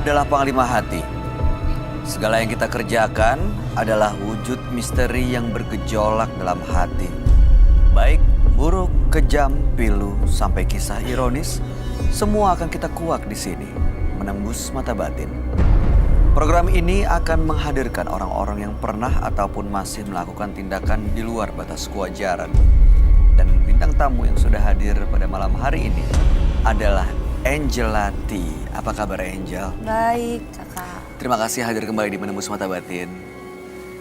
adalah panglima hati. Segala yang kita kerjakan adalah wujud misteri yang bergejolak dalam hati. Baik, buruk, kejam, pilu, sampai kisah ironis, semua akan kita kuak di sini, menembus mata batin. Program ini akan menghadirkan orang-orang yang pernah ataupun masih melakukan tindakan di luar batas kewajaran. Dan bintang tamu yang sudah hadir pada malam hari ini adalah Angelati. Apa kabar Angel? Baik, kakak. Terima kasih hadir kembali di Menembus Mata Batin.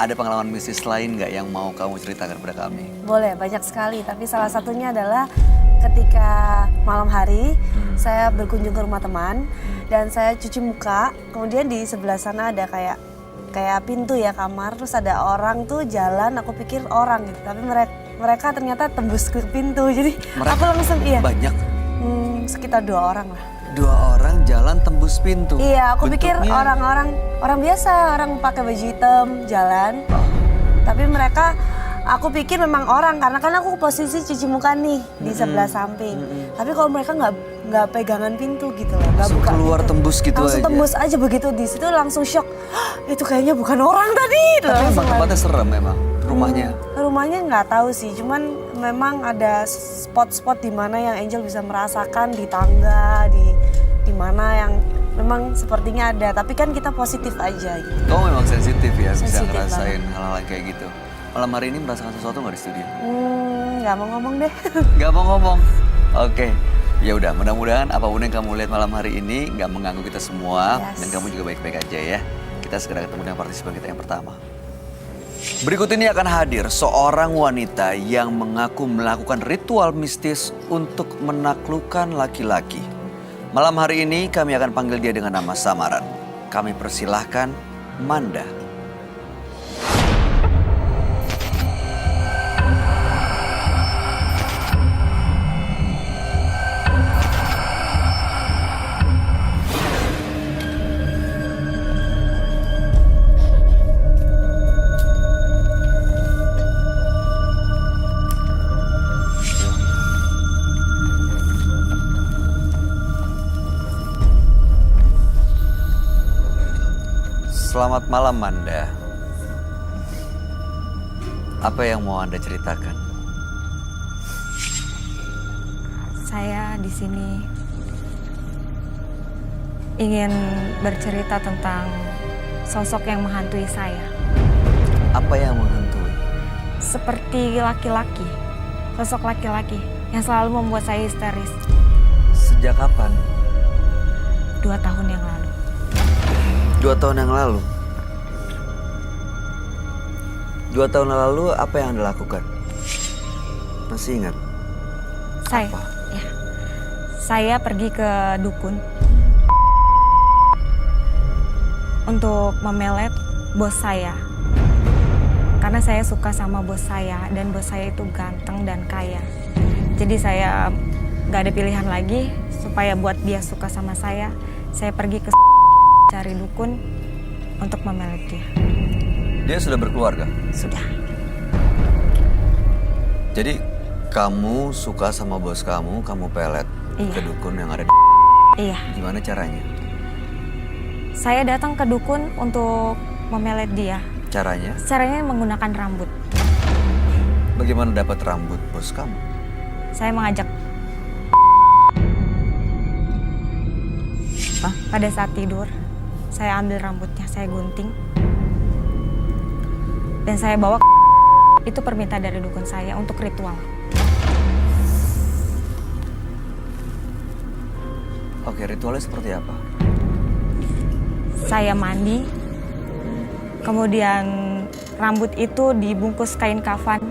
Ada pengalaman mistis lain nggak yang mau kamu ceritakan kepada kami? Boleh, banyak sekali. Tapi salah satunya adalah ketika malam hari saya berkunjung ke rumah teman dan saya cuci muka. Kemudian di sebelah sana ada kayak pintu ya kamar. Terus ada orang tuh jalan. Aku pikir orang gitu. Tapi mereka ternyata tembus ke pintu. Jadi aku langsung Banyak? Sekitar 2 orang lah. 2 orang jalan tembus pintu? Iya, aku pikir orang biasa, orang pakai baju hitam jalan. Tapi mereka, aku pikir memang orang karena kan aku posisi cuci muka nih di sebelah samping. Tapi kalau mereka nggak pegangan pintu gitu loh, nggak buka keluar pintu. tembus gitu langsung aja. Tembus aja begitu di situ langsung shock. Itu kayaknya bukan orang tadi. Tapi memang tempatnya serem memang rumahnya. Rumahnya nggak tahu sih, cuman memang ada spot-spot di mana yang Angel bisa merasakan di tangga, di mana yang memang sepertinya ada, tapi kan kita positif aja gitu. Kamu memang sensitif ya, bisa Sensitif ngerasain hal-hal kayak gitu. Malam hari ini merasakan sesuatu nggak di studio? Nggak mau ngomong deh. Nggak mau ngomong? Oke. Ya udah, mudah-mudahan apapun yang kamu lihat malam hari ini nggak mengganggu kita semua. Yes. Dan kamu juga baik-baik aja ya. Kita segera ketemu dengan partisipan kita yang pertama. Berikut ini akan hadir seorang wanita yang mengaku melakukan ritual mistis untuk menaklukkan laki-laki. Malam hari ini kami akan panggil dia dengan nama samaran. Kami persilahkan Manda. Selamat malam Manda. Apa yang mau Anda ceritakan? Saya di sini ingin bercerita tentang sosok yang menghantui saya. Apa yang menghantui? Seperti laki-laki, sosok laki-laki yang selalu membuat saya histeris. Sejak kapan? 2 tahun yang lalu. 2 tahun yang lalu? 2 tahun lalu apa yang Anda lakukan? Masih ingat? Saya pergi ke dukun untuk memelet bos saya. Karena saya suka sama bos saya dan bos saya itu ganteng dan kaya. Jadi saya gak ada pilihan lagi supaya buat dia suka sama saya pergi ke cari dukun untuk memelet dia. Dia sudah berkeluarga? Sudah. Jadi kamu suka sama bos kamu pelet ke dukun yang ada di... Iya. Gimana caranya? Saya datang ke dukun untuk memelet dia. Caranya? Caranya menggunakan rambut. Bagaimana dapat rambut bos kamu? Saya mengajak. Pada saat tidur, saya ambil rambutnya, saya gunting. Dan saya bawa itu permintaan dari dukun saya untuk ritual. Oke, ritualnya seperti apa? Saya mandi, kemudian rambut itu dibungkus kain kafan,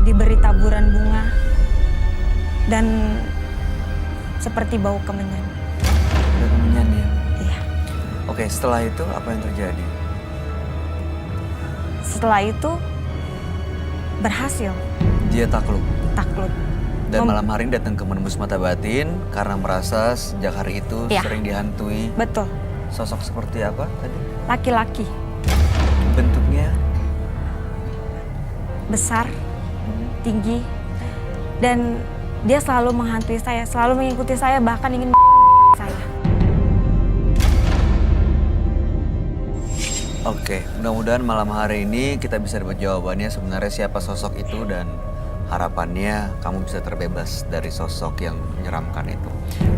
diberi taburan bunga, dan seperti bau kemenyan. Bau kemenyan ya? Iya. Oke, setelah itu apa yang terjadi? Setelah itu berhasil. Dia takluk? Takluk. Dan malam hari ini datang ke Menembus Mata Batin karena merasa sejak hari itu sering dihantui. Betul. Sosok seperti apa tadi? Laki-laki. Bentuknya? Besar, tinggi, dan dia selalu menghantui saya, selalu mengikuti saya, bahkan ingin saya. Oke, mudah-mudahan malam hari ini kita bisa dapat jawabannya sebenarnya siapa sosok itu dan harapannya kamu bisa terbebas dari sosok yang menyeramkan itu.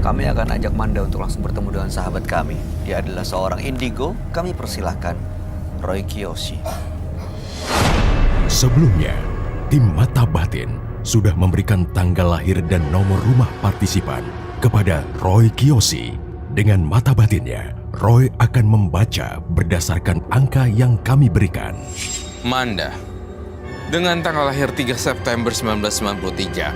Kami akan ajak Manda untuk langsung bertemu dengan sahabat kami. Dia adalah seorang indigo. Kami persilahkan Roy Kiyoshi. Sebelumnya, tim Mata Batin sudah memberikan tanggal lahir dan nomor rumah partisipan kepada Roy Kiyoshi. Dengan mata batinnya, Roy akan membaca berdasarkan angka yang kami berikan. Manda, dengan tanggal lahir 3 September 1993,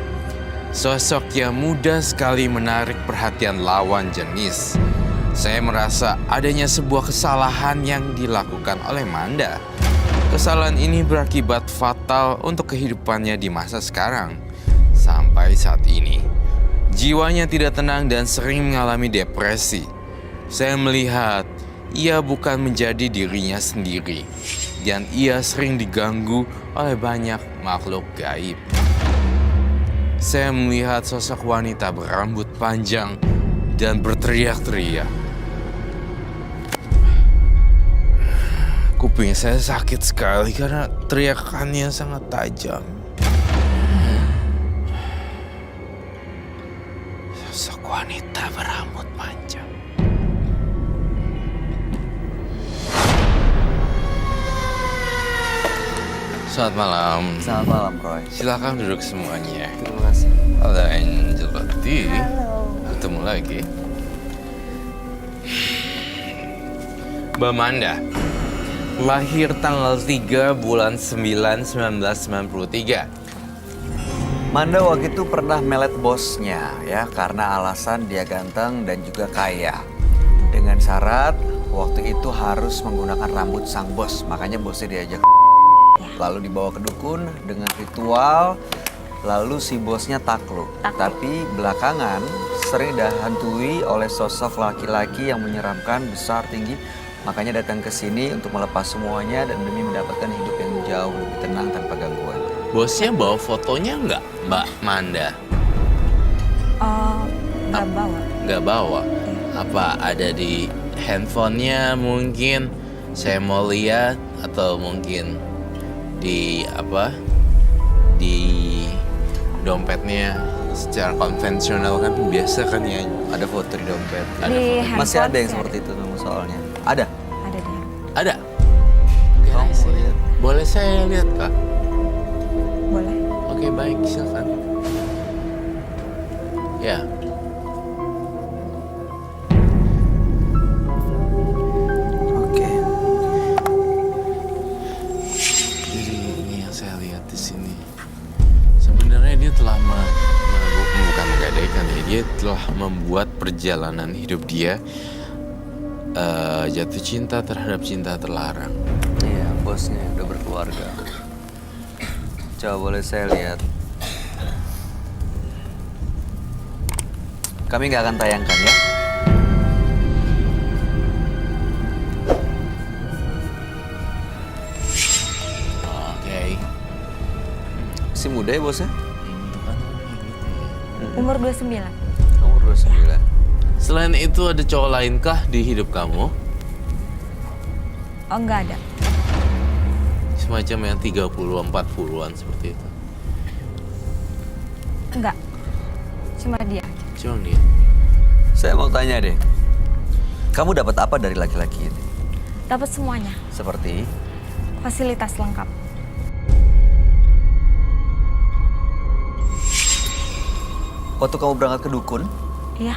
sosok yang mudah sekali menarik perhatian lawan jenis. Saya merasa adanya sebuah kesalahan yang dilakukan oleh Manda. Kesalahan ini berakibat fatal untuk kehidupannya di masa sekarang. Sampai saat ini, jiwanya tidak tenang dan sering mengalami depresi. Saya melihat ia bukan menjadi dirinya sendiri, dan ia sering diganggu oleh banyak makhluk gaib. Saya melihat sosok wanita berambut panjang dan berteriak-teriak. Kuping saya sakit sekali karena teriakannya sangat tajam. Sosok wanita berambut panjang. Selamat malam. Selamat malam, Roy. Silakan duduk semuanya. Terima kasih. Halo Angelotti. Halo. Ketemu lagi. Mbak Manda, lahir tanggal 3 bulan 9 1993. Manda waktu itu pernah melet bosnya ya karena alasan dia ganteng dan juga kaya. Dengan syarat waktu itu harus menggunakan rambut sang bos, makanya bosnya diajak lalu dibawa ke dukun dengan ritual, lalu si bosnya takluk. Tapi belakangan sering dihantui oleh sosok laki-laki yang menyeramkan, besar, tinggi. Makanya datang ke sini untuk melepas semuanya dan demi mendapatkan hidup yang jauh lebih tenang tanpa gangguan. Bosnya bawa fotonya nggak, Mbak Manda? Nggak bawa. Nggak bawa? Apa ada di handphonenya mungkin? Saya mau lihat atau mungkin di dompetnya secara konvensional kan biasa kan ya Ada foto di dompet. Di Masih ada handphone yang sih seperti itu memang soalnya. Ada? Ada di handphone. ada. Kamu mau lihat? Boleh saya lihat Kak? Boleh. Oke baik silakan. Ya. Oke. Jadi ini yang saya lihat di sini. Sebenarnya dia telah bukan menggadaikan ya, dia telah membuat perjalanan hidup dia jatuh cinta terhadap cinta terlarang. Iya, bosnya udah berkeluarga. Coba boleh saya lihat? Kami nggak akan tayangkan ya. Oke. Si muda ya bosnya? Ini tuh kan kayak gitu ya. Umur 29. Umur 29. Selain itu ada cowok lainkah di hidup kamu? Oh, nggak ada. Semacam yang 30, 40-an seperti itu. Enggak. Cuma dia aja. Cuma dia. Saya mau tanya deh. Kamu dapat apa dari laki-laki ini? Dapat semuanya. Seperti Fasilitas lengkap. waktu kamu berangkat ke dukun, Iya.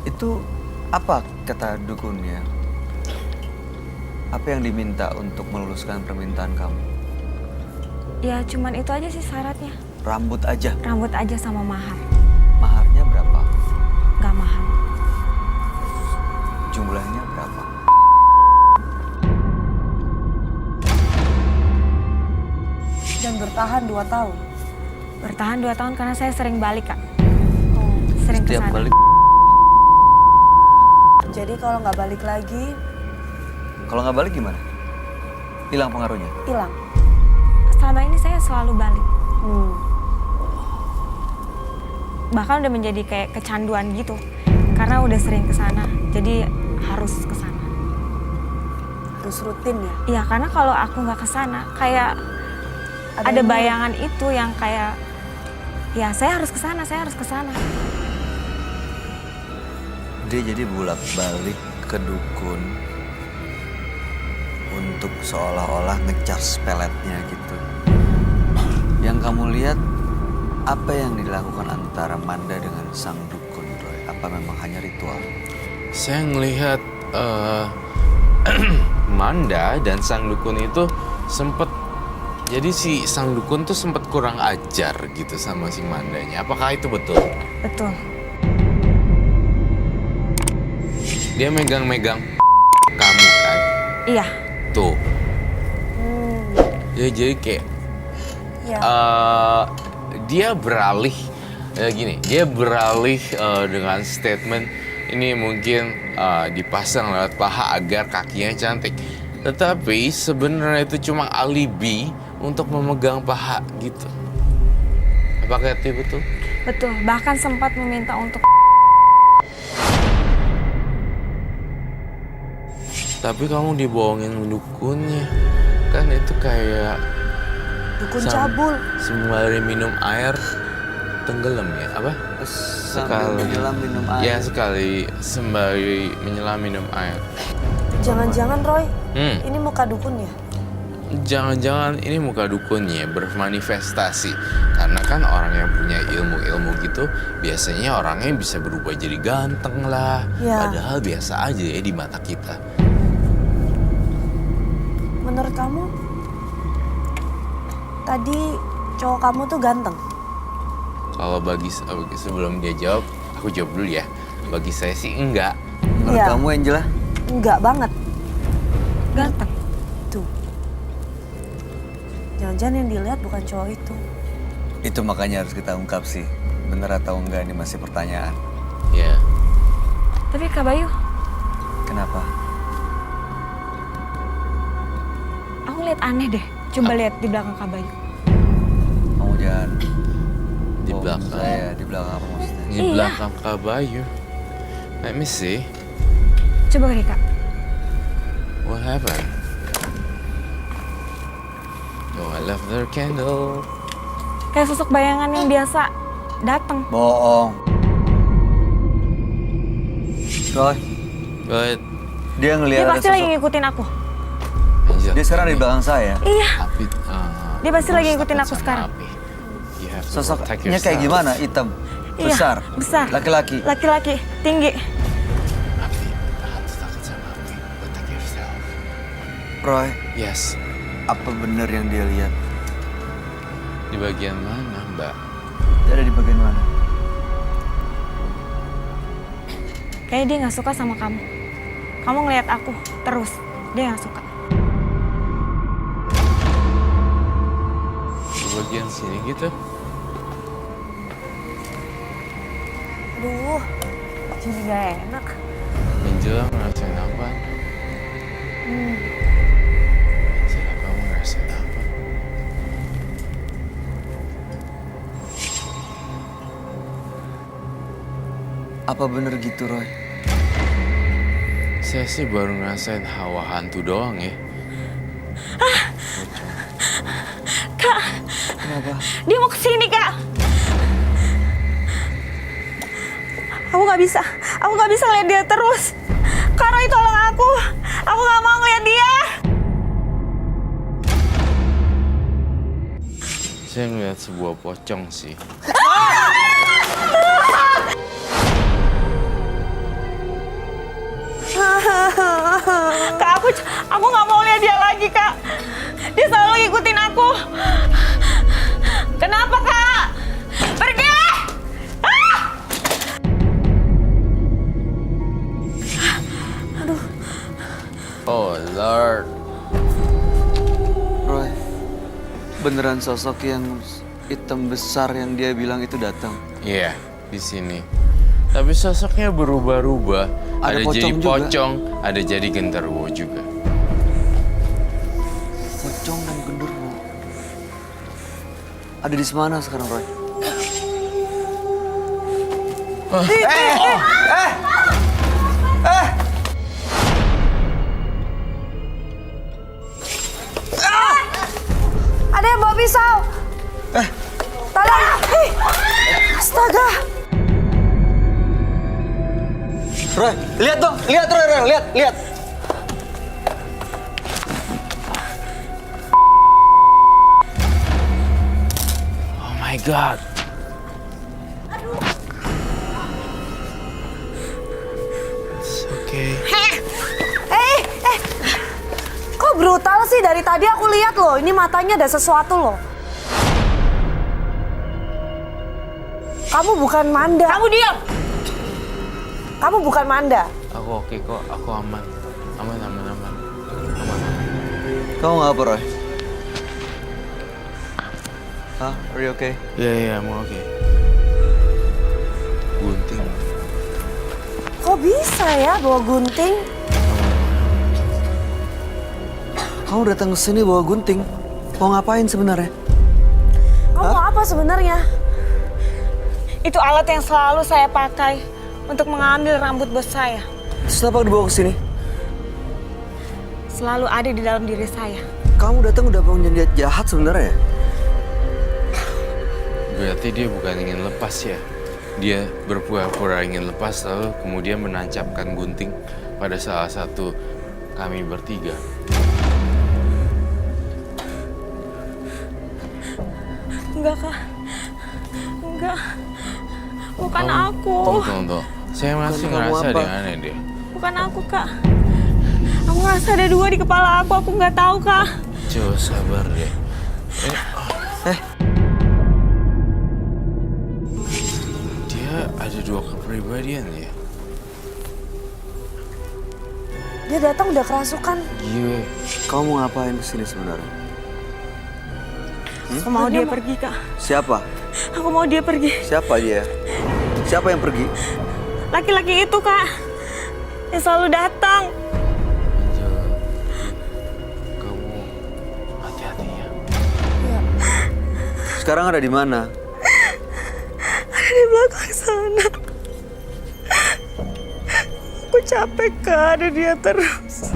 itu apa kata dukunnya? Apa yang diminta untuk meluluskan permintaan kamu? Ya cuman itu aja sih syaratnya. Rambut aja. Rambut aja sama mahar. Maharnya berapa? Nggak mahal. Jumlahnya berapa? Dan bertahan 2 tahun. Bertahan 2 tahun karena saya sering balik, Kak. Sering Setiap kesana. kali. Jadi kalau nggak balik lagi, Kalau nggak balik gimana? Hilang pengaruhnya? hilang. Selama ini saya selalu balik. Hmm. Bahkan udah menjadi kayak kecanduan gitu. Karena udah sering kesana, jadi harus kesana. harus rutin ya? Iya, karena kalau aku nggak ke sana, kayak ada yang bayangan itu yang kayak, ya saya harus ke sana, saya harus ke sana. Dia jadi bolak-balik ke dukun untuk seolah-olah ngecas peletnya gitu. Yang kamu lihat, apa yang dilakukan antara Manda dengan sang dukun, Roy? Apa memang hanya ritual? Saya ngelihat Manda dan sang dukun itu sempet, jadi si sang dukun tuh sempet kurang ajar gitu sama si Mandanya. Apakah itu betul? Betul. Dia megang-megang kamu kan? Iya. Tuh. Jadi kayak Ya. dia beralih dia beralih dengan statement ini mungkin dipasang lewat paha agar kakinya cantik. Tetapi sebenarnya itu cuma alibi untuk memegang paha gitu. Apakah itu betul? Betul, bahkan sempat meminta untuk. Tapi kamu dibohongin dukunnya. Kan itu kayak Dukun cabul. sembari minum air tenggelam ya, apa? Sambil menyelam minum air. Ya, sekali sembari menyelam minum air. Jangan-jangan Roy, Hmm. ini muka dukun ya? Jangan-jangan ini muka dukunnya bermanifestasi. Karena kan orang yang punya ilmu-ilmu gitu biasanya orangnya bisa berubah jadi ganteng lah. Ya. Padahal biasa aja ya di mata kita. Menurut kamu, tadi cowok kamu tuh ganteng? Kalau sebelum dia jawab, aku jawab dulu ya. Bagi saya sih enggak. Menurut Iya. kamu, Angela? Enggak banget. Ganteng. Tuh. Jangan-jangan yang dilihat bukan cowok itu. Itu makanya harus kita ungkap sih. Bener atau enggak ini masih pertanyaan. Ya. Tapi Kak Bayu, Kenapa? aku lihat aneh deh. Coba lihat di belakang Kak Bayu. Kamu jangan Di bohong belakang. saya. Di belakang apa maksudnya? Di Iya. belakang Kak Bayu. Let me see. Coba kali Kak. What happened? Oh, I left their candle. Kayak sosok bayangan yang biasa datang. Bohong. Roy, But dia ngelihat Dia ada pasti lagi sosok. ngikutin aku. Angel, Dia sekarang di belakang saya. Iya. Api, Dia pasti lagi harus ngikutin takut aku sama sekarang. api. You have to protect Sosoknya kayak yourself. gimana? Hitam, Iya, besar, besar. laki-laki. Laki-laki, tinggi. Api, harus takut sama api. Protect yourself. Roy, Yes. apa bener yang dia lihat? Di bagian mana, Mbak? Dia ada di bagian mana? Kayaknya dia nggak suka sama kamu. Kamu ngeliat aku terus. Dia nggak suka. Di bagian sini gitu. Aduh, jadi gak enak. Angela ngerasain apa? Angela, kamu ngerasain apa? Apa bener gitu, Roy? Saya sih baru ngerasain hawa hantu doang ya. Kak, Kenapa? dia mau kesini Kak. Aku nggak bisa. Aku nggak bisa lihat dia terus. Kak Roy, tolong aku. Aku nggak mau ngeliat dia. Saya ngeliat sebuah pocong sih. Kak, aku nggak mau lihat dia lagi Kak. Dia selalu ngikutin aku. Kenapa Kak? Pergi! Ah! Oh Lord. Roy, beneran sosok yang hitam besar yang dia bilang itu datang? Iya, di sini. Tapi sosoknya berubah-ubah. Ada Ada pocong jadi juga? pocong, ada jadi genderuwo juga. Pocong dan genderuwo. Ada di mana sekarang, Roy? pisau. Tolong. Astaga. Roy, lihat dong, lihat Roy, lihat. Oh my God. It's okay. Kok brutal sih? Dari tadi aku lihat loh, ini matanya ada sesuatu loh. Kamu bukan Manda. Kamu diam! Kamu bukan Manda. Aku oke kok, aku aman. Aman. Kamu nggak apa, Roy? Hah? Are you okay? Iya, I'm oke. Gunting. Kok bisa ya bawa gunting? Kamu datang ke sini bawa gunting. Mau ngapain sebenarnya? Kamu mau apa sebenarnya? Itu alat yang selalu saya pakai untuk mengambil rambut bos saya. Terus kenapa dibawa ke sini? Selalu ada di dalam diri saya. Kamu datang udah punya niat jahat sebenarnya? Berarti dia bukan ingin lepas ya? Dia berpura-pura ingin lepas lalu kemudian menancapkan gunting pada salah satu kami bertiga. Enggak, Kak. Enggak. Bukan aku. Tunggu. Saya masih Bukan kamu ngerasa apa? ada yang aneh deh. Bukan aku, Kak. Aku ngerasa ada 2 di kepala aku nggak tahu, Kak. Coba sabar deh. Dia ada 2 kepribadian ya? Dia datang udah kerasukan. Gile. Kamu mau ngapain ke sini sebenarnya? Aku mau dia pergi, Kak. Siapa? Aku mau dia pergi. Siapa dia? Siapa yang pergi? Laki-laki itu, Kak. Yang selalu datang. Angel, kamu hati-hati ya. Sekarang ada di mana? Ada di belakang sana. Aku capek, Kak. Ada dia terus.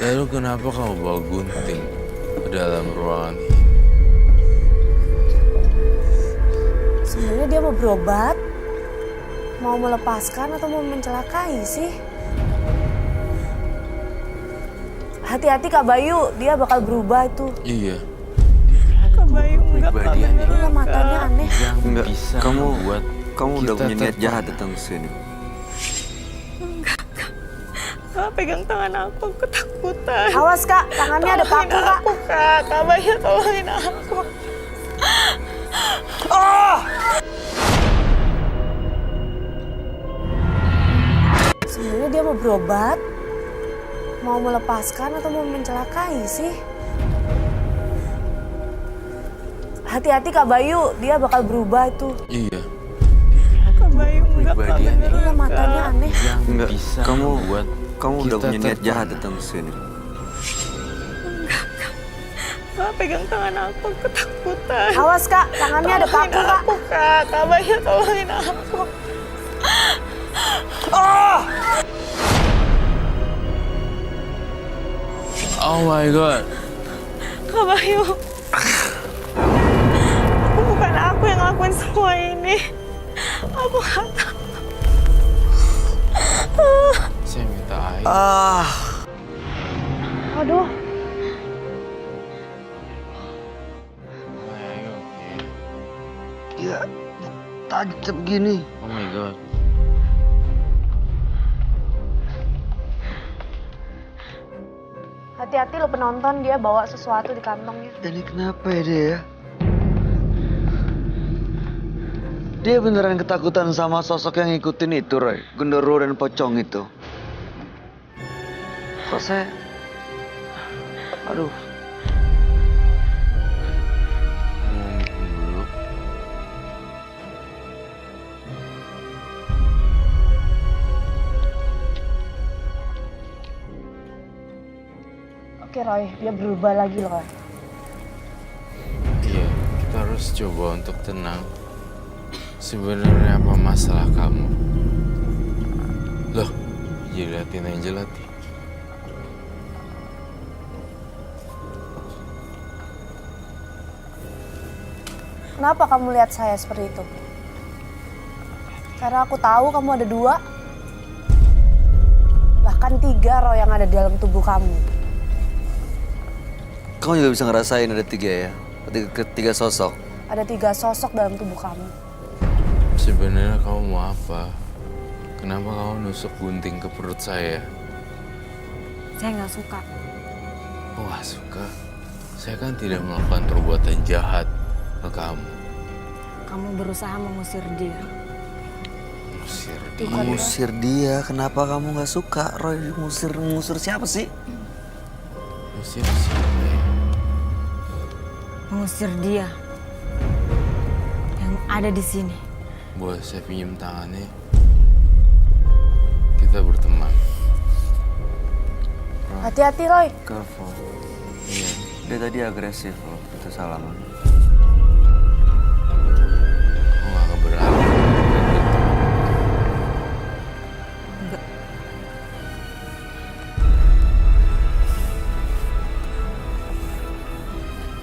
Lalu kenapa kamu bawa gunting ke dalam ruangan ini? Sebenarnya dia mau berobat, mau melepaskan atau mau mencelakai sih? Hati-hati Kak Bayu, dia bakal berubah itu. Iya. Kak Bayu, enggak, Kak. Kepribadian yang Iya, matanya aneh. Enggak, bisa kamu membuat udah kita punya niat terpengaruh. jahat datang ke sini. Kak, pegang tangan aku ketakutan. Awas Kak, tangannya ada paku Kak. Aku, Kak. Kak Bayu, tolongin aku. Sebenarnya dia mau berobat, mau melepaskan atau mau mencelakai sih? Hati-hati Kak Bayu, dia bakal berubah itu. Iya. Kak Bayu, enggak, Kak. Kepribadian yang Iya, matanya aneh. Enggak, bisa kamu membuat udah kita punya niat jahat terpengaruh. datang ke sini. Kak, pegang tangan aku ketakutan. Awas Kak, tangannya ada paku Kak. Aku, Kak. Kak Bayu, tolongin aku. Oh my God. Kak Bayu. Bukan aku yang ngelakuin semua ini. Aku nggak tahu. Saya minta air. Aduh, Ayo, oke. Ya, tancap gini. Oh my God. hati-hati lo penonton, dia bawa sesuatu di kantongnya. Ini kenapa ya dia ya? Dia beneran ketakutan sama sosok yang ngikutin itu, Roy. Gundurwo dan pocong itu. Kok saya... Aduh. Dulu. Oke Roy, dia berubah lagi loh Roy. Iya, kita harus coba untuk tenang. Sebenarnya apa masalah kamu? Loh, jadi liatin Angel hati. Kenapa kamu lihat saya seperti itu? Karena aku tahu kamu ada 2. Bahkan 3 roh yang ada di dalam tubuh kamu. Kamu juga bisa ngerasain ada 3 ya? Ketiga sosok. Ada 3 sosok dalam tubuh kamu. Sebenarnya kamu mau apa? Kenapa kamu nusuk gunting ke perut saya? Saya nggak suka. Oh, nggak suka? Saya kan tidak melakukan perbuatan jahat ke kamu. Kamu berusaha mengusir dia. Usir Tuh dia. kan, Ngusir dia, kenapa kamu nggak suka? Roy ngusir siapa sih? Usir siapa ya? Mengusir dia yang ada di sini. Boleh saya pinjam tangannya? Kita berteman. Hati-hati Roy. Careful. Iya. Dia tadi agresif loh, kita salaman. Aku gak keberatan. Enggak.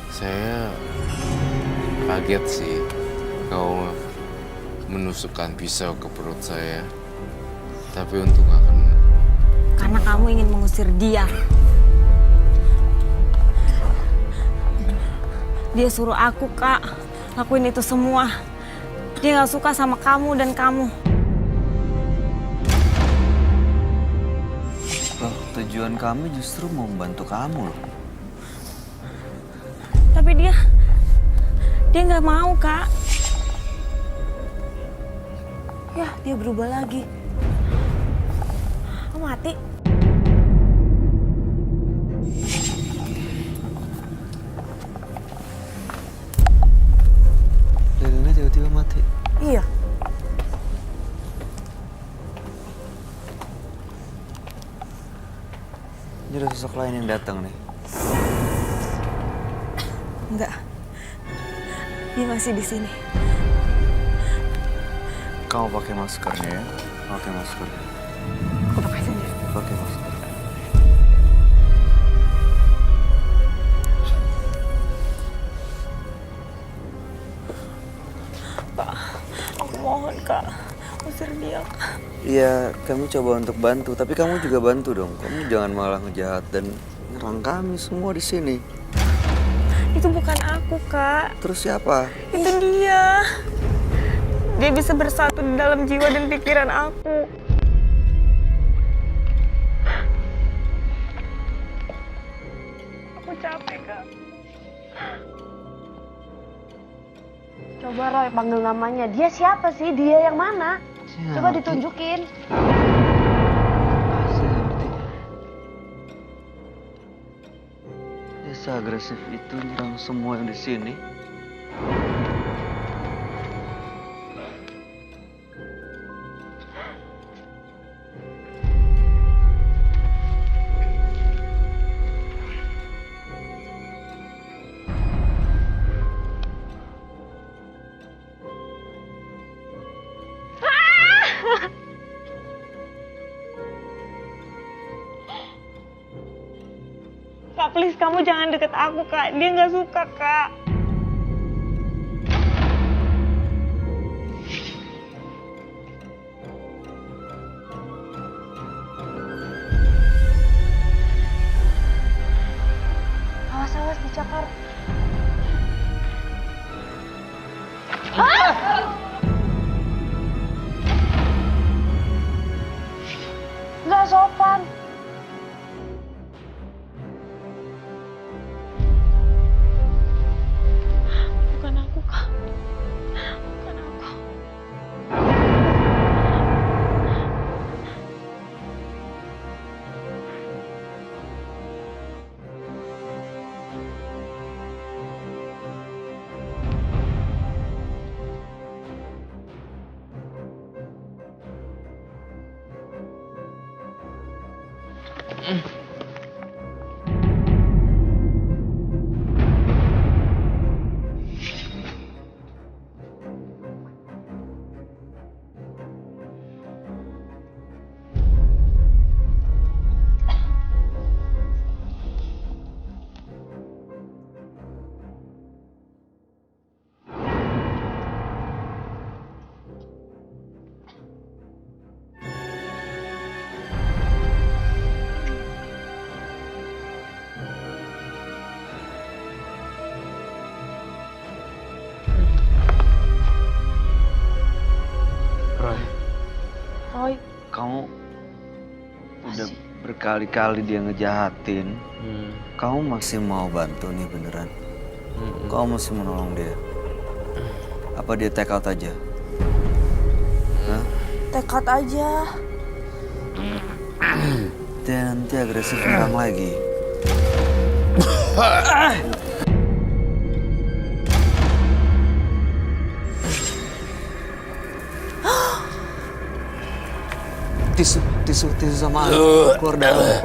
Saya kaget sih kau menusukkan pisau ke perut saya. Tapi untuk gak kena. Karena kamu ingin mengusir dia. Dia suruh aku, Kak, lakuin itu semua. Dia gak suka sama kamu dan kamu. Loh, tujuan kami justru mau membantu kamu loh. Tapi dia nggak mau, Kak. Ya, dia berubah lagi. Oh, mati. Lilinnya tiba-tiba mati. Iya. Ini ada sosok lain yang datang nih. Enggak. Dia masih di sini. Kamu pakai maskernya ya? Pakai masker. Aku pakai sendiri. Pakai masker. Aku mohon, Kak. Usir dia, Kak. Iya, kami coba untuk bantu, tapi kamu juga bantu dong. Kamu jangan malah ngejahat dan nyerang kami semua di sini. Itu bukan aku, Kak. Terus siapa? Itu dia. Dia bisa bersatu di dalam jiwa dan pikiran aku. Aku capek, Kak. Coba Roy panggil namanya. Dia siapa sih? Dia yang mana? Coba Siapa? ditunjukin. Dia seagresif itu nyerang semua yang di sini. Kak, please kamu jangan deket aku, Kak. Dia nggak suka, Kak. Awas-awas dicakar. Nggak sopan. Bukan aku, Kak. Bukan aku. Udah berkali-kali dia ngejahatin. Kamu masih mau bantu nih beneran? Kamu masih mau nolong dia? Apa dia take out aja? Hah? Tekad aja. Dia nanti agresif nyerang lagi. Tisu sama air keluar darah.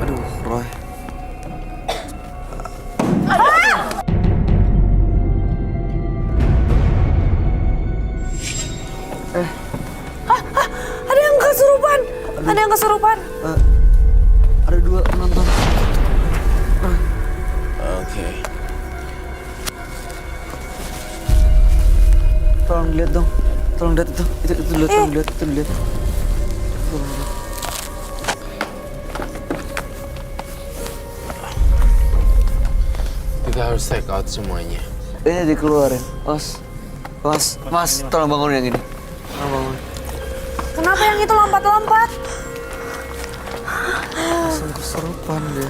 Aduh, Roy. Ada yang kesurupan. Ada yang kesurupan. Ada 2 penonton. Oke. Tolong lihat dong. Tolong lihat itu. Itu lihat, tolong lihat, itu lihat. Kita harus take out semuanya. Ini dikeluarin. Mas, tolong bangun yang ini. Tolong bangun. Kenapa yang itu lompat-lompat? Langsung kesurupan dia.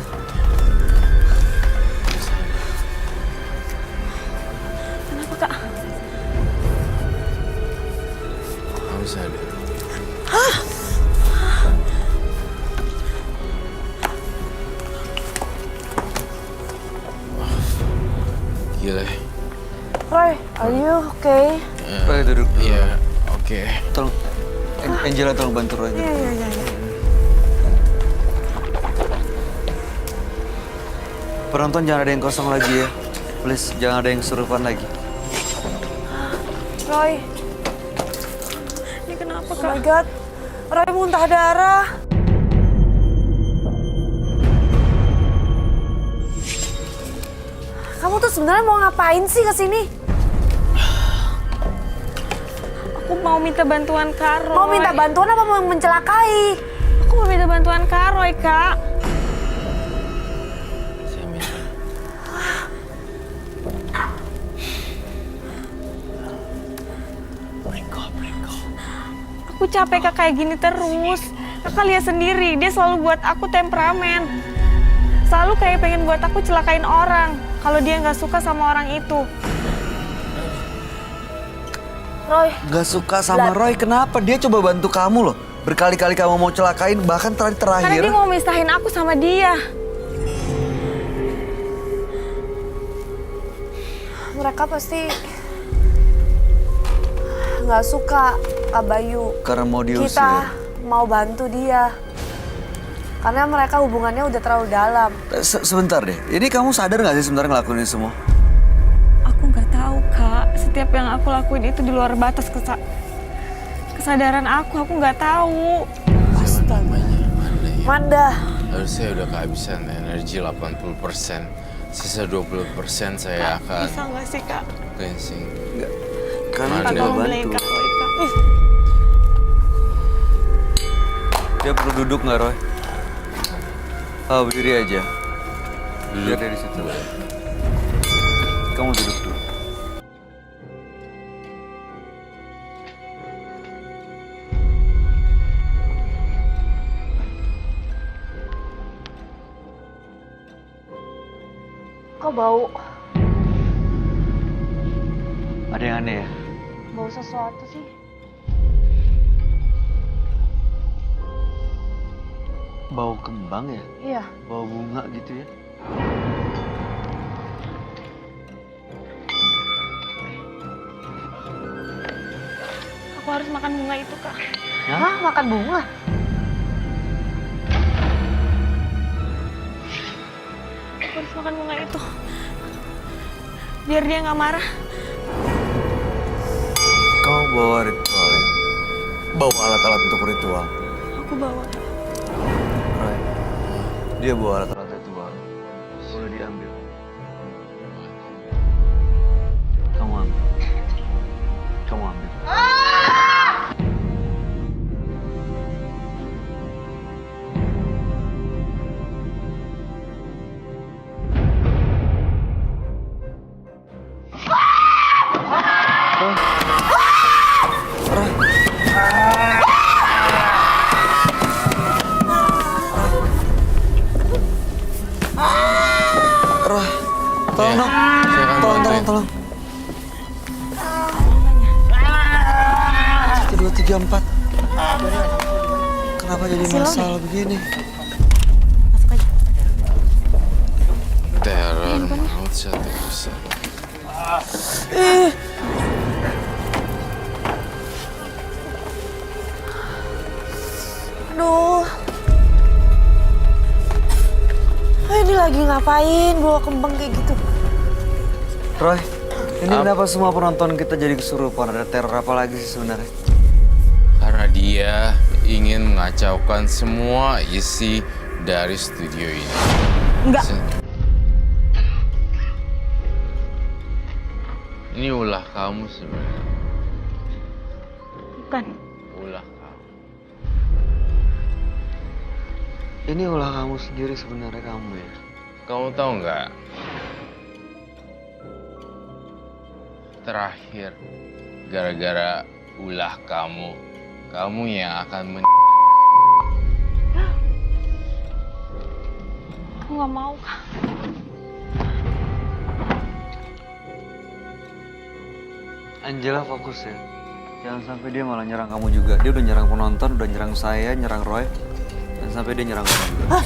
Kenapa Kak? Kamu sadar. Gila. Roy, are you okay? Roy duduk dulu. Iya, oke. Tolong, Angela tolong bantu Roy. Iya. Penonton jangan ada yang kosong lagi ya. Please, jangan ada yang kesurupan lagi. Roy, Ini kenapa oh Kak? my god. Roy muntah darah. Kamu tuh sebenarnya mau ngapain sih kesini? Aku mau minta bantuan Kak Roy. Mau minta bantuan apa mau mencelakai? Aku mau minta bantuan Kak Roy, Kak. Saya minta. Aku capek Kak kayak gini terus. Kakak lihat sendiri, dia selalu buat aku temperamen. Selalu kayak pengen buat aku celakain orang. Kalau dia nggak suka sama orang itu. Roy, Gak suka sama Roy, kenapa? Dia coba bantu kamu loh. Berkali-kali kamu mau celakain, bahkan Karena terakhir. dia mau misahin aku sama dia. mereka pasti nggak suka Kak Bayu. Karena mau diusir. Kita mau bantu dia. Karena mereka hubungannya udah terlalu dalam. Sebentar deh, ini kamu sadar gak sih sebenarnya ngelakuin ini semua? Aku nggak tahu Kak. Setiap yang aku lakuin itu di luar batas kesadaran aku nggak tahu. Astaga. Mana ya? Manda. Harusnya udah kehabisan energi 80%. Sisa 20% saya akan Bisa nggak sih Kak? cleansing. Enggak. Karena Mana? coba Tolong beliin bantu. Kak Roy, Kak. Dia perlu duduk nggak Roy? Oh, berdiri aja. Biar dari situ. Kamu duduk dulu. Kok bau? Ada yang aneh ya? Bau sesuatu sih. Bau kembang ya? Iya. Bau bunga gitu ya? Aku harus makan bunga itu Kak. Hah? Makan bunga? Aku harus makan bunga itu. Biar dia nggak marah. Kamu bawa ritual ya? Bawa alat-alat untuk ritual. Aku bawa. Roy, dia bawa alat-alat ritual. Boleh diambil. Kamu ambil. Kamu ambil. Roy. jam 4. Kenapa jadi masalah begini? Masuk aja. Teror maut satu persatu. Aduh. Ini lagi ngapain bawa kembang kayak gitu? Roy, ini kenapa semua penonton kita jadi kesurupan? Ada teror apa lagi sih sebenarnya? Karena dia ingin mengacaukan semua isi dari studio ini. Enggak. Ini ulah kamu sebenarnya. Bukan. Ulah kamu. Ini ulah kamu sendiri sebenarnya kamu ya? Kamu tahu nggak? Terakhir, gara-gara ulah kamu, kamu yang akan Aku nggak mau. Angela fokus ya. Jangan sampai dia malah nyerang kamu juga. Dia udah nyerang penonton, udah nyerang saya, nyerang Roy. Jangan sampai dia nyerang kamu juga.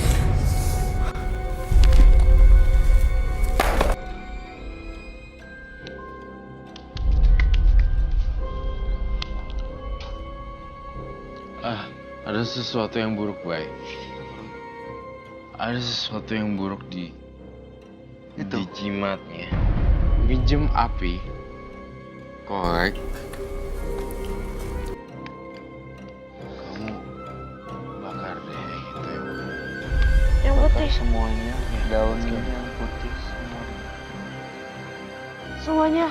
Ada sesuatu yang buruk, Bay. Ada sesuatu yang buruk di jimatnya. Minjem api, korek. Kamu bakar deh gitu ya. Yang putih. Semuanya, daun ini yang putih semua. Semuanya.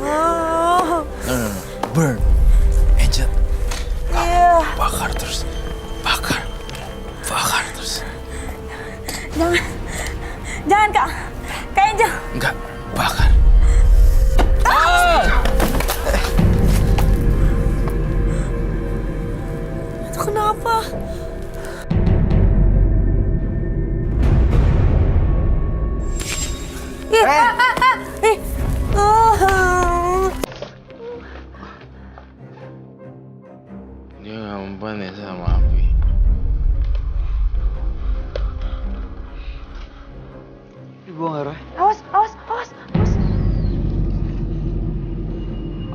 Oh, No. Burn. Angel. iya. Bakar terus. Bakar terus. Jangan Kak. Kak Angel. Enggak, bakar. Itu kenapa? Dia nggak mempan ya sama api. Dibuang ya, Roy? Awas.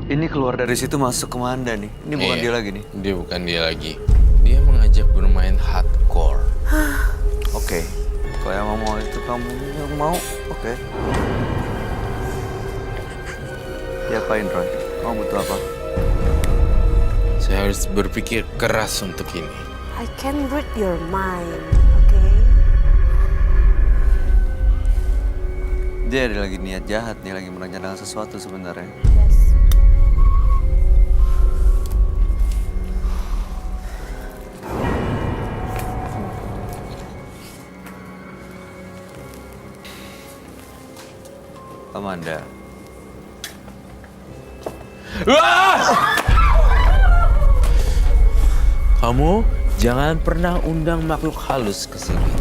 Ini keluar dari situ masuk ke Manda nih. Ini bukan Iya, dia lagi nih. Dia bukan dia lagi. Dia mengajak bermain hardcore. Oke. Kalau yang mau itu kamu yang mau, oke. Diapain, Roy? Kamu butuh apa? Saya harus berpikir keras untuk ini. I can read your mind, oke? Dia ada lagi niat jahat nih, lagi merencanakan sesuatu sebenarnya. Yes. Amanda. Kamu jangan pernah undang makhluk halus ke sini.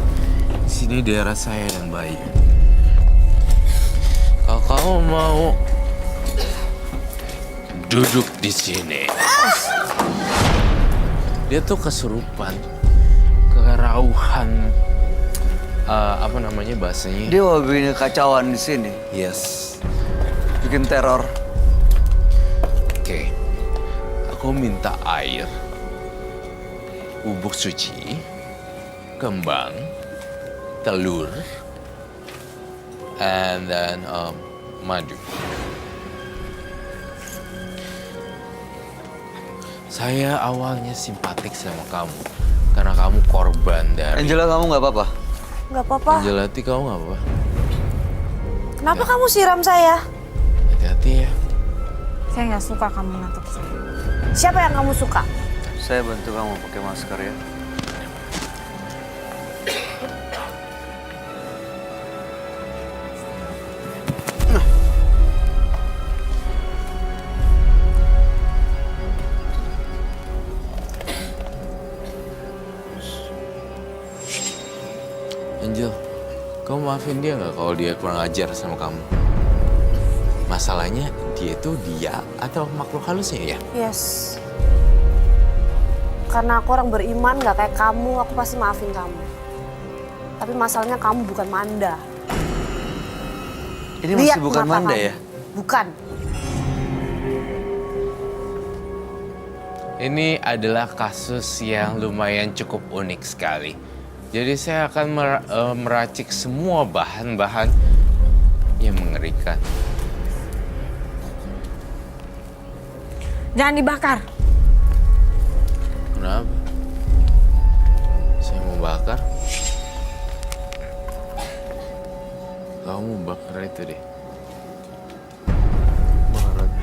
Sini daerah saya dan Bayu. Kalau kamu mau duduk di sini. Dia tuh kesurupan, kerauhan, apa namanya bahasanya? Dia mau bikin kekacauan di sini, Yes. bikin teror. Oke, aku minta air, bubuk suci, kembang, telur, and then madu. Saya awalnya simpatik sama kamu karena kamu korban dari Angela, kamu nggak apa-apa? Nggak apa-apa. Angelati. Kamu nggak apa-apa? Kenapa kamu siram saya? Hati-hati ya. Saya nggak suka kamu natap saya. Siapa yang kamu suka? Saya bantu kamu pakai masker ya. Angel, kamu maafin dia nggak kalau dia kurang ajar sama kamu? Masalahnya dia itu dia atau makhluk halusnya ya? Yes. Karena aku orang beriman, gak kayak kamu, aku pasti maafin kamu. Tapi masalahnya kamu bukan Manda. Ini masih Lihat bukan mata Manda kamu. ya? Bukan. Ini adalah kasus yang lumayan cukup unik sekali. Jadi saya akan meracik semua bahan-bahan yang mengerikan. Jangan dibakar. Kenapa? Saya mau bakar. Kamu bakar itu deh. Bakar aja.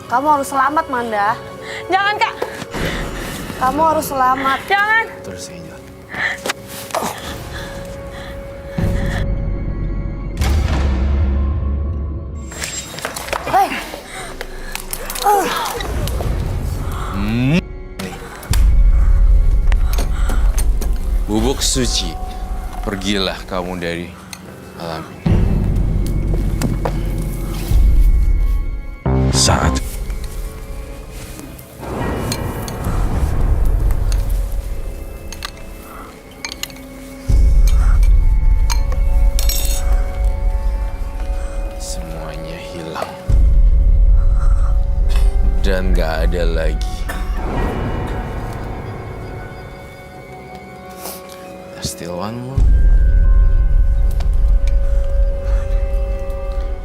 Kamu harus selamat, Manda. Jangan, Kak. Kamu harus selamat. Jangan. Terus Angel. Hei, Bubuk suci, pergilah kamu dari alam ini. Saat Semuanya hilang. Dan gak ada lagi. There's still one more.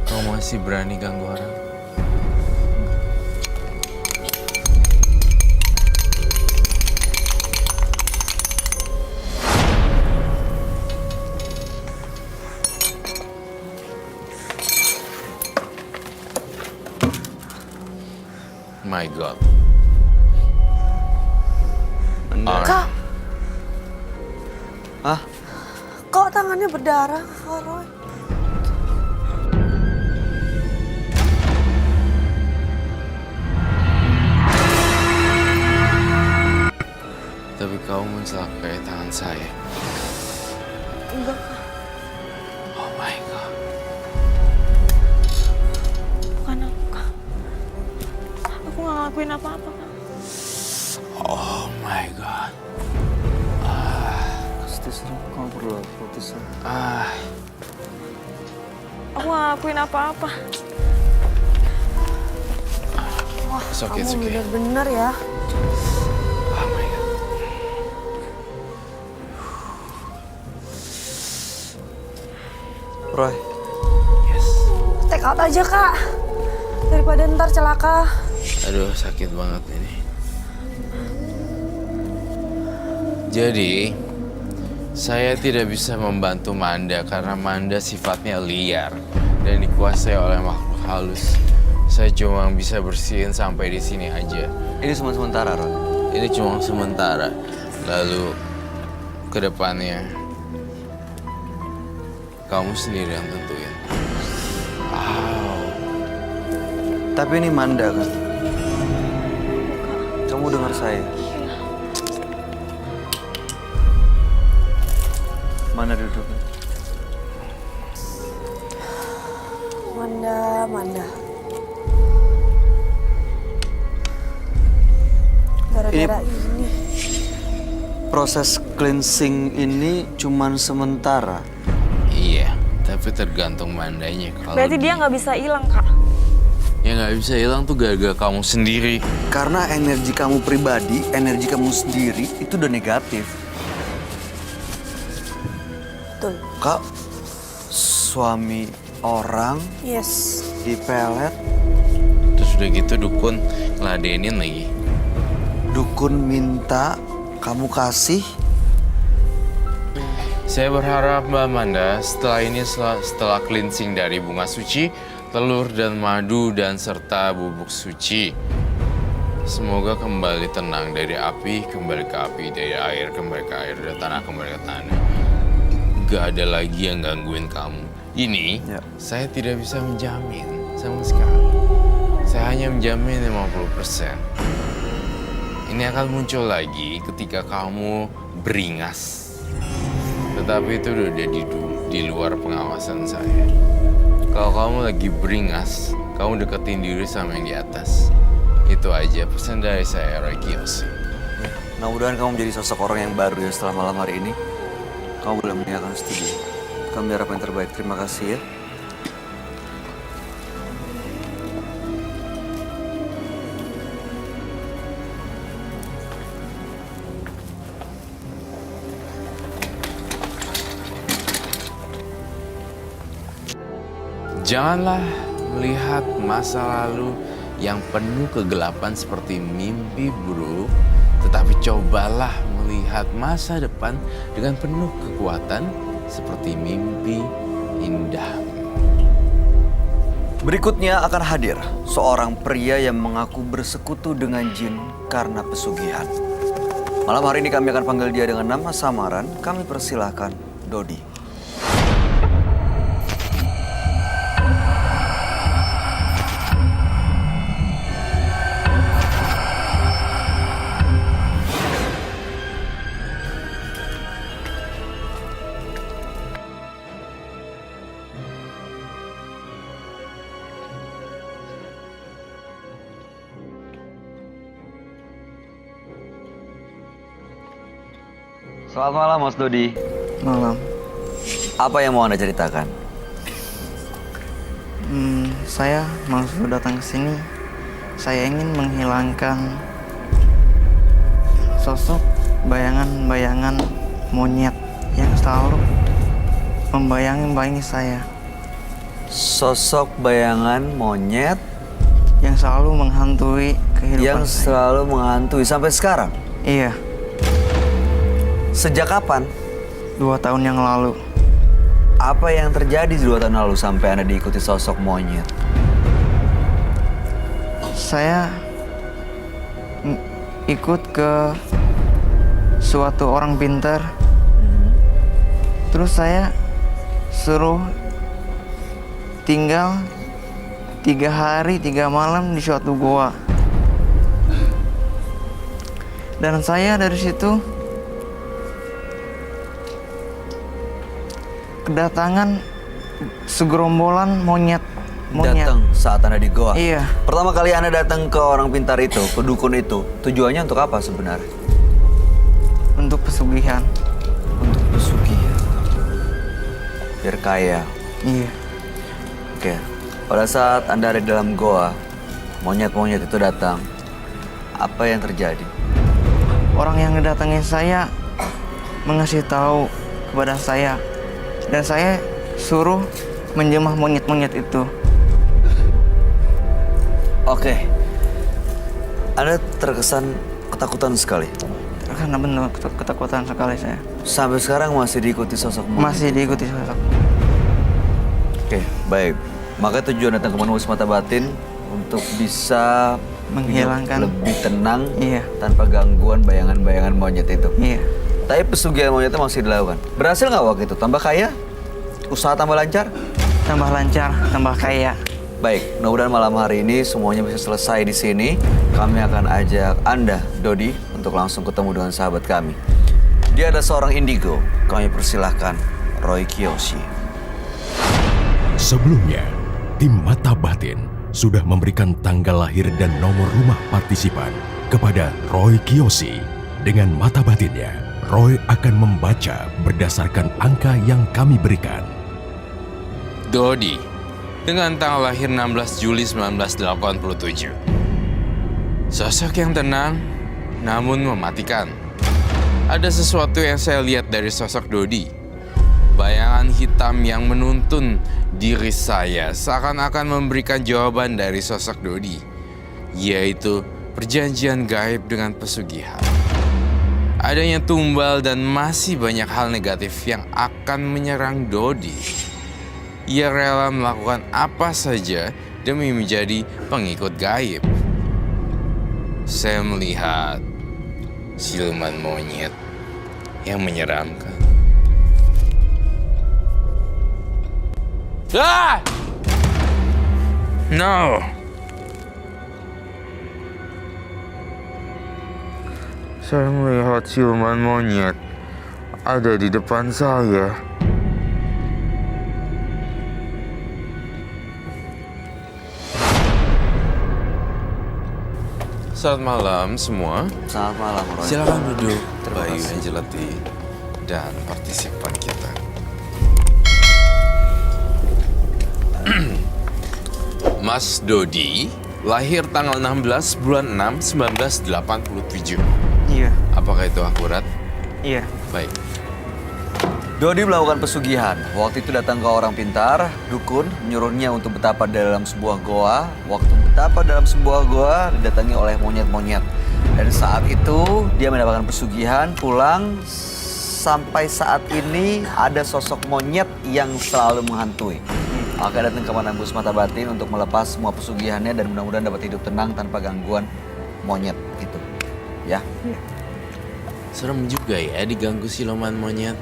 Kau masih berani ganggu orang? My God. Kak, Hah? kok tangannya berdarah, Kak Roy? Tapi kau mencelakai tangan saya. Enggak, Kak. Oh my God. Bukan aku, Kak. Aku nggak ngelakuin apa-apa, Kak. Oh my God. Pasti serem, kamu perlu putusan. Aku nggak ngelakuin apa-apa. Wah, It's okay, it's kamu okay. bener-bener ya. Oh my God. Roy, Yes. Take out aja, Kak. Daripada ntar celaka. Aduh, sakit banget ini. Jadi, saya tidak bisa membantu Manda karena Manda sifatnya liar dan dikuasai oleh makhluk halus. Saya cuma bisa bersihin sampai di sini aja. ini cuma sementara, Roy. Ini cuma sementara. Lalu, ke depannya, kamu sendiri yang tentuin. Tapi ini Manda kan? Kamu dengar saya? Mana duduknya? Manda. Gara-gara ini. Proses cleansing ini cuman sementara. Iya, tapi tergantung Mandanya. Kalau Berarti dia nggak bisa hilang, Kak. Ya nggak bisa hilang tuh gara-gara kamu sendiri. Karena energi kamu pribadi, energi kamu sendiri itu udah negatif. Betul. Kak, suami orang Yes. dipelet, Terus udah gitu dukun ngeladenin lagi. dukun minta kamu kasih. Saya berharap Mbak Amanda setelah ini setelah cleansing dari bunga suci, telur dan madu dan serta bubuk suci, semoga kembali tenang dari api kembali ke api, dari air kembali ke air, dari tanah kembali ke tanah. Gak ada lagi yang gangguin kamu. Ini Ya. saya tidak bisa menjamin sama sekali. Saya hanya menjamin 50%. Ini akan muncul lagi ketika kamu beringas. Tetapi itu udah di luar pengawasan saya. Kalau kamu lagi beringas, kamu deketin diri sama yang di atas. Itu aja pesan dari saya, Roy Kiyoshi. Mudah-mudahan kamu menjadi sosok orang yang baru ya setelah malam hari ini. Kamu boleh meninggalkan studio. Kami harap yang terbaik. Terima kasih ya. Janganlah melihat masa lalu yang penuh kegelapan seperti mimpi buruk, tetapi cobalah melihat masa depan dengan penuh kekuatan seperti mimpi indah. Berikutnya akan hadir seorang pria yang mengaku bersekutu dengan jin karena pesugihan. Malam hari ini kami akan panggil dia dengan nama samaran. Kami persilahkan Dodi. Selamat malam Mas Dodi. Malam. Apa yang mau Anda ceritakan? Saya maksud datang ke sini. Saya ingin menghilangkan sosok bayangan-bayangan monyet yang selalu membayangi saya, Sosok bayangan monyet yang selalu menghantui kehidupan yang saya. selalu menghantui sampai sekarang. Iya, Sejak kapan? 2 tahun yang lalu. Apa yang terjadi 2 tahun lalu sampai Anda diikuti sosok monyet? Saya ikut ke suatu orang pintar. Terus saya suruh tinggal 3 hari 3 malam di suatu goa. Dan saya dari situ kedatangan segerombolan monyet. Datang saat Anda di goa? Iya. Pertama kali Anda datang ke orang pintar itu, ke dukun itu, tujuannya untuk apa sebenarnya? Untuk pesugihan. Untuk pesugihan. Biar kaya. Iya. Oke. Pada saat Anda ada di dalam goa, monyet-monyet itu datang. Apa yang terjadi? Orang yang ngedatengin saya mengasih tahu kepada saya, dan saya suruh menjamah monyet-monyet itu. Oke. Anda terkesan ketakutan sekali. Karena benar ketakutan sekali saya. Sampai sekarang masih diikuti sosok monyet. Masih diikuti sosok. Oke, baik. Maka tujuan datang ke Manusia Mata Batin untuk bisa Menghilangkan. hidup lebih tenang, Iya. tanpa gangguan bayangan-bayangan monyet itu. Iya. Tapi pesugihan monyet itu masih dilakukan. Berhasil nggak waktu itu? Tambah kaya? Usaha tambah lancar? Tambah lancar, tambah kaya. Baik, mudah-mudahan malam hari ini semuanya bisa selesai di sini. Kami akan ajak Anda, Dodi, untuk langsung ketemu dengan sahabat kami. Dia ada seorang indigo. Kami persilahkan Roy Kiyoshi. Sebelumnya, tim Mata Batin sudah memberikan tanggal lahir dan nomor rumah partisipan kepada Roy Kiyoshi. Dengan mata batinnya, Roy akan membaca berdasarkan angka yang kami berikan. Dodi, dengan tanggal lahir 16 Juli 1987. Sosok yang tenang, namun mematikan. Ada sesuatu yang saya lihat dari sosok Dodi. Bayangan hitam yang menuntun diri saya seakan-akan memberikan jawaban dari sosok Dodi, yaitu perjanjian gaib dengan pesugihan. Adanya tumbal dan masih banyak hal negatif yang akan menyerang Dodi. Ia rela melakukan apa saja demi menjadi pengikut gaib. Saya melihat siluman monyet yang menyeramkan. Ah! No. Saya melihat siluman monyet ada di depan saya. Selamat malam semua. Selamat malam, Roy. Silakan duduk, Terima Bayu kasih. Angelati dan partisipan kita. Mas Dodi lahir tanggal 16 bulan 6 1987. Iya, Apakah itu akurat? iya. Baik. Dodi melakukan pesugihan. Waktu itu datang ke orang pintar, dukun, menyuruhnya untuk betapa dalam sebuah goa. Waktu betapa dalam sebuah goa, didatangi oleh monyet-monyet. Dan saat itu, dia mendapatkan pesugihan, pulang. Sampai saat ini, ada sosok monyet yang selalu menghantui. Maka datang ke penembus mata batin untuk melepas semua pesugihannya dan mudah-mudahan dapat hidup tenang tanpa gangguan monyet itu. Ya. Serem juga ya diganggu siluman monyet.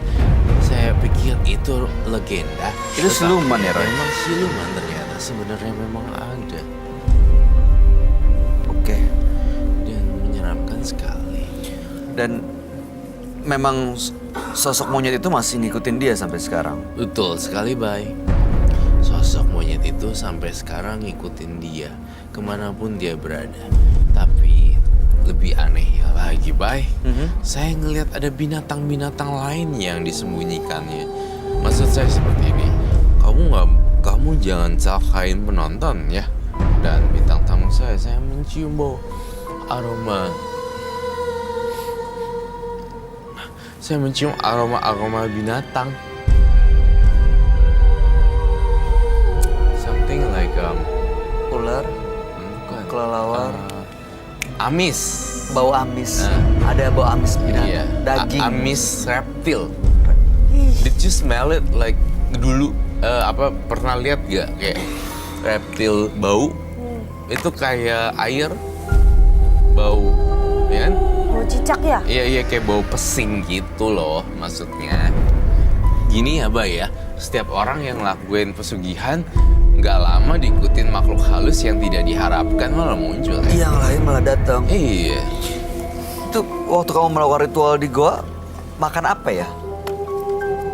Saya pikir itu legenda. Itu siluman ya, Roy? Memang siluman ternyata sebenarnya memang ada. Oke. Dan menyeramkan sekali. Dan memang sosok monyet itu masih ngikutin dia sampai sekarang. Betul sekali, Bay. Sosok monyet itu sampai sekarang ngikutin dia kemanapun dia berada. Tapi lebih anehnya lagi, Bay. Saya ngelihat ada binatang-binatang lain yang disembunyikannya. Maksud saya seperti ini. Kamu jangan celakain penonton ya. Dan bintang tamu saya mencium bau aroma. Saya mencium aroma binatang. Something like Ular, bukan. kelelawar, Amis. bau amis. Ada bau amis binatang, Iya. daging. Amis reptil. Did you smell it like dulu pernah lihat gak kayak reptil bau? Itu kayak air bau, ya kan? Mau cicak ya? Iya kayak bau pesing gitu loh maksudnya. Gini ya, Bay ya, setiap orang yang ngelakuin pesugihan nggak lama diikutin makhluk halus yang tidak diharapkan malah muncul. Yang lain malah datang. Iya. Itu waktu kamu melakukan ritual di goa, makan apa ya?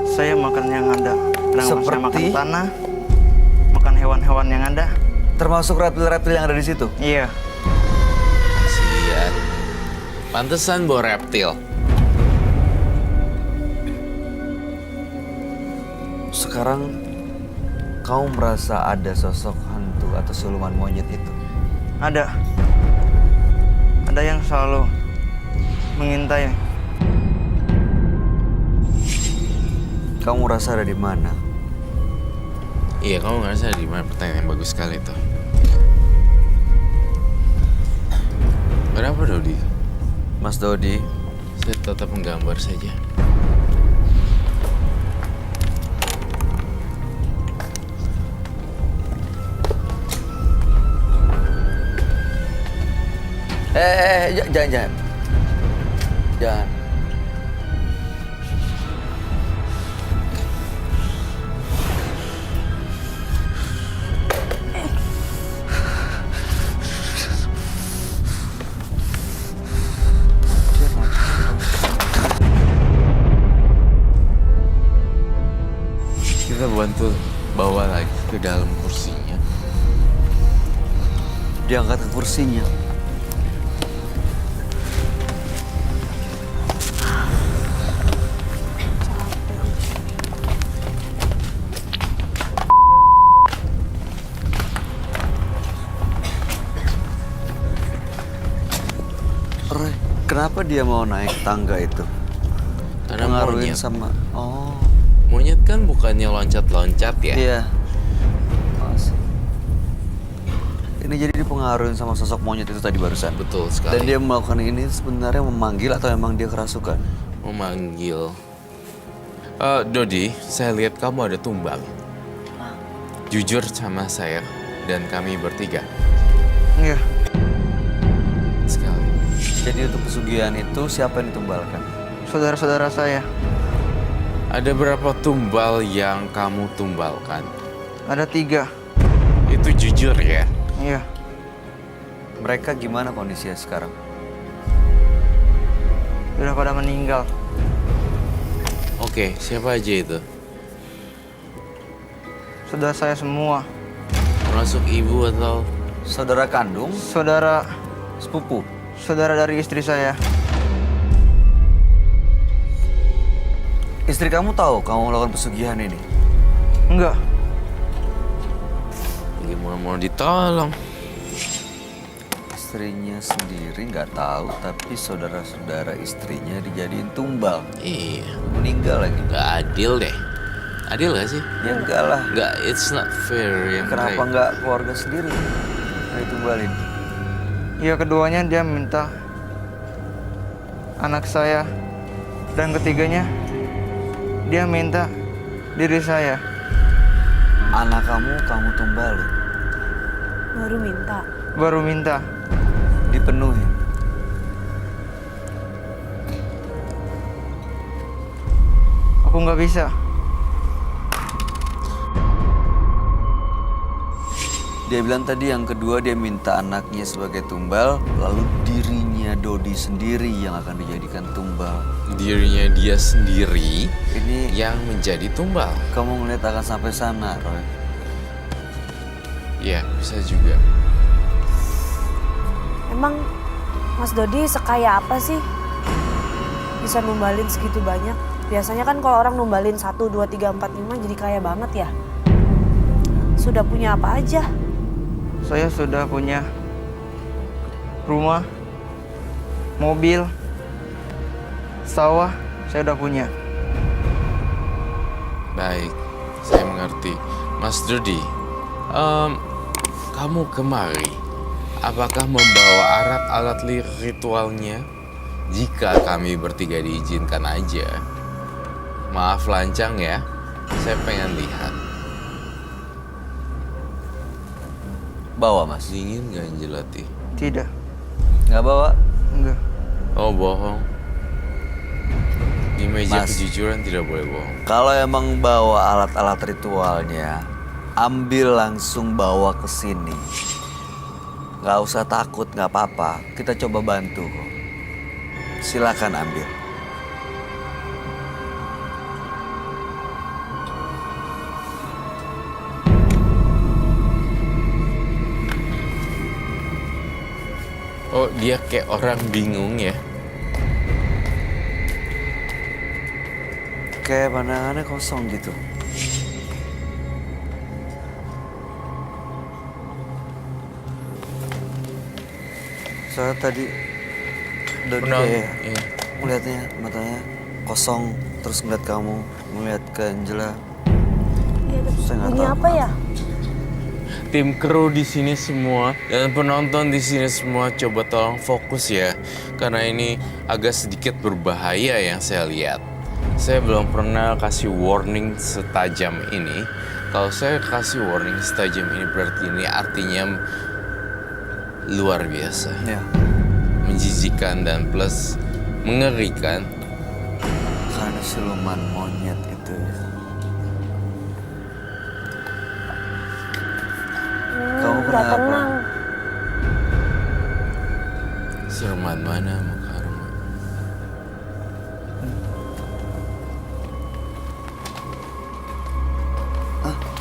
Saya makan yang ada. Kadang saya makan Seperti? tanah, makan hewan-hewan yang ada. Termasuk reptil-reptil yang ada di situ. Iya, Kasian. Pantesan bau reptil. Sekarang kamu merasa ada sosok hantu atau siluman monyet itu? ada. Ada yang selalu mengintai. Kamu rasa ada di mana? Iya, kamu ngerasa di mana? Pertanyaan yang bagus sekali tuh. Kenapa, Dodi? Mas Dodi, Saya tetap menggambar saja. jangan. Jangan. Kita bantu bawa lagi ke dalam kursinya. Diangkat ke kursinya. Roy, kenapa dia mau naik tangga itu? Karena Pengaruhin monyet. sama... Oh, Monyet kan bukannya loncat-loncat ya? iya. Masih. Ini jadi dipengaruhin sama sosok monyet itu tadi barusan. Betul sekali. Dan dia melakukan ini sebenarnya memanggil atau memang dia kerasukan? Memanggil. Dodi, saya lihat kamu ada tumbal. Jujur sama saya dan kami bertiga. Iya, Sekali. Jadi untuk pesugihan itu siapa yang ditumbalkan? saudara-saudara saya. Ada berapa tumbal yang kamu tumbalkan? Ada 3. Itu jujur ya? Iya. Mereka gimana kondisinya sekarang? Sudah pada meninggal. Oke, siapa aja itu? Saudara saya semua. Termasuk ibu atau... Saudara kandung, Saudara sepupu. saudara dari istri saya. Istri kamu tahu kamu melakukan pesugihan ini? Enggak. Gimana mau ditolong? Istrinya sendiri nggak tahu, tapi saudara-saudara istrinya dijadiin tumbal. Iya, Meninggal lagi. nggak adil deh. Adil gak sih? Ya enggak lah. Nggak, it's not fair yang Kenapa kayak- nggak keluarga sendiri yang ditumbalin? Ya keduanya dia minta anak saya. Dan ketiganya dia minta diri saya. Anak kamu tumbalin. Baru minta. Baru minta. Dipenuhi. Aku nggak bisa. Dia bilang tadi yang kedua dia minta anaknya sebagai tumbal, lalu dirinya Dodi sendiri yang akan dijadikan tumbal. Dirinya dia sendiri Ini yang menjadi tumbal. kamu ngeliat akan sampai sana, Roy. Iya, bisa juga. Emang Mas Dodi sekaya apa sih? Bisa numbalin segitu banyak. Biasanya kan kalau orang numbalin 1, 2, 3, 4, 5 jadi kaya banget ya. Sudah punya apa aja? Saya sudah punya rumah, mobil, sawah, saya udah punya. Baik, saya mengerti. Mas Dodi, kamu kemari, apakah membawa alat-alat ritualnya? Jika kami bertiga diizinkan aja. Maaf lancang ya, saya pengen lihat. Bawa, Mas. Dingin gak Angelati? Tidak, Nggak bawa? enggak. Oh bohong. Di meja Mas. kejujuran tidak boleh bohong. Kalau emang bawa alat-alat ritualnya, ambil langsung bawa ke sini. Nggak usah takut, nggak apa-apa. Kita coba bantu kok. Silakan ambil. Oh, dia kayak orang bingung ya. Kayak pandangannya kosong gitu. Soalnya tadi Dodi Pernah, kayak iya. melihatnya matanya kosong, terus ngeliat kamu, ngeliat ke Angela. Saya nggak Bunyi tahu apa ya? Tim kru di sini semua dan penonton di sini semua coba tolong fokus ya, karena ini agak sedikit berbahaya yang saya lihat. Saya belum pernah kasih warning setajam ini. Kalau saya kasih warning setajam ini berarti ini artinya luar biasa, Ya, menjijikan dan plus mengerikan. karena siluman monyet itu. Kamu Nggak kenapa? tenang. Siluman mana Makarma?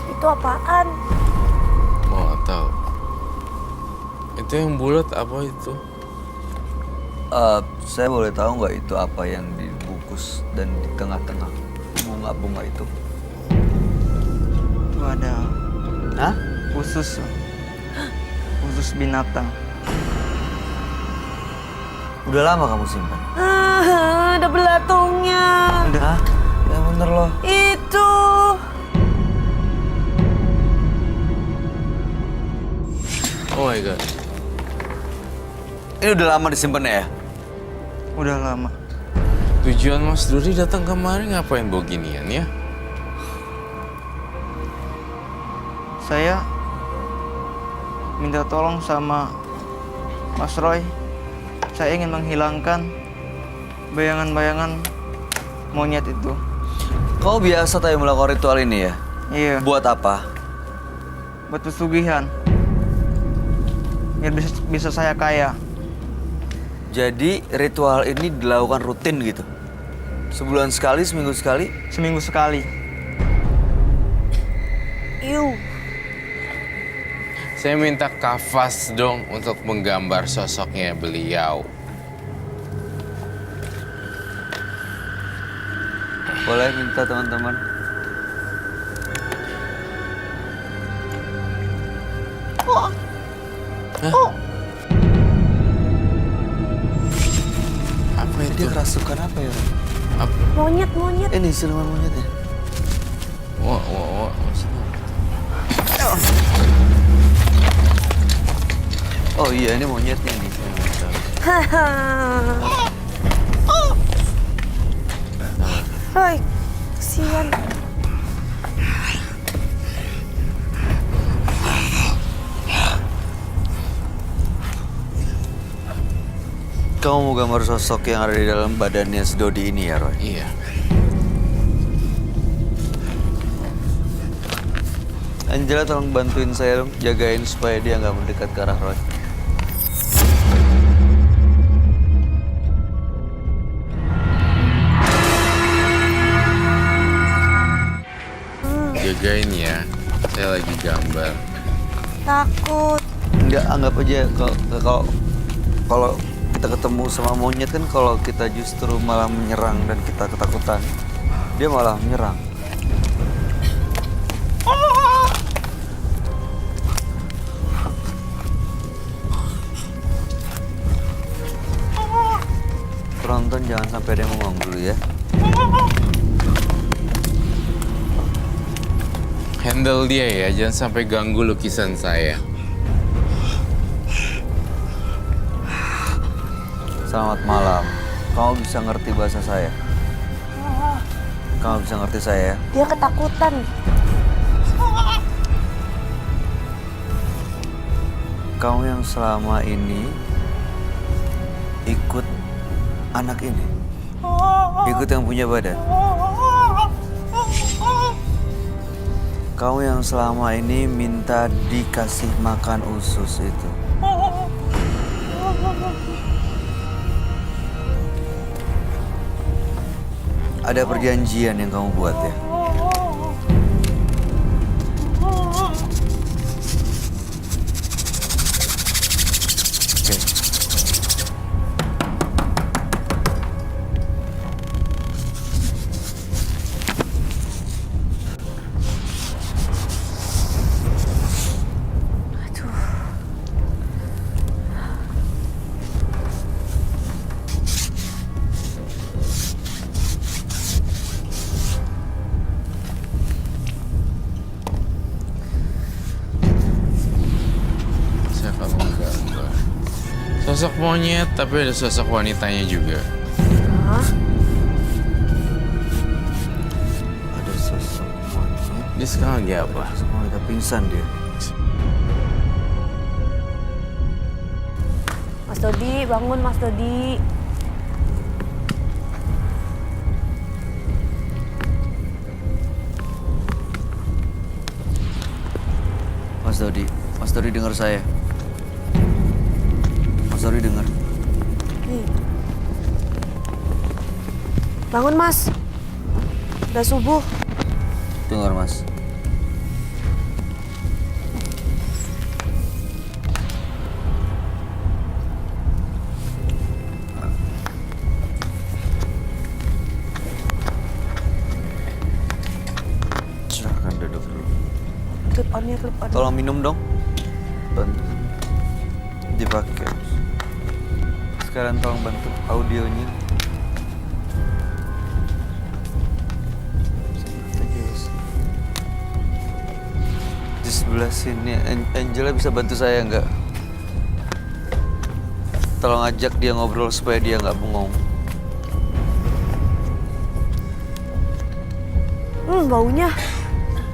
Itu apaan? Mau tahu? Itu yang bulat apa itu? Saya boleh tahu nggak itu apa yang dibungkus dan di tengah-tengah bunga-bunga itu? Itu ada Hah? usus binatang. Udah lama kamu simpan? Ada belatungnya. Hah? Ya bener loh. Itu. Oh my god. Ini udah lama disimpan ya? Udah lama. Tujuan Mas Dodi datang kemari ngapain bawa ginian ya? Saya minta tolong sama Mas Roy. Saya ingin menghilangkan bayangan-bayangan monyet itu. Kau biasa tadi melakukan ritual ini ya? Iya, Buat apa? buat pesugihan. Biar bisa saya kaya. Jadi ritual ini dilakukan rutin gitu? Sebulan sekali, seminggu sekali? Seminggu sekali. Iu. Saya minta Kafas dong untuk menggambar sosoknya beliau. Boleh minta teman-teman? Apa Dia itu? kerasukan apa ya? Monyet. Ini siluman monyetnya. Wah. Oh iya, ini monyetnya nih. Hai, kesian. Kamu mau gambar sosok yang ada di dalam badannya si Dodi ini ya, Roy? Iya. Angela tolong bantuin saya dong, jagain supaya dia nggak mendekat ke arah Roy. Jagain ya. Saya lagi gambar. Takut. Enggak, anggap aja kalau kita ketemu sama monyet kan kalau kita justru malah menyerang dan kita ketakutan, dia malah menyerang. Penonton jangan sampai ada yang ngomong dulu ya. Handle dia ya, jangan sampai ganggu lukisan saya. Selamat malam. Kamu bisa ngerti bahasa saya? Kamu bisa ngerti saya? Dia ketakutan. Kamu yang selama ini ikut anak ini? Ikut yang punya badan? Kamu yang selama ini minta dikasih makan usus itu? Ada perjanjian yang kamu buat ya? Oke. Saya akan menggambar sosok monyet, tapi ada sosok wanitanya juga. Hah? Ada sosok monyet. Dia sekarang lagi apa? Sosok wanita pingsan dia. Mas Dodi, bangun Mas Dodi. Mas Dodi dengar saya. Mas Dodi dengar. Nih. Bangun Mas. Udah subuh. Dengar Mas. Silahkan duduk dulu. Clip on-nya, clip on. Tolong minum dong. Bantu. Dipakai. Sekarang tolong bantu audionya. Di sebelah sini, Angela bisa bantu saya nggak? Tolong ajak dia ngobrol supaya dia nggak bengong. Baunya.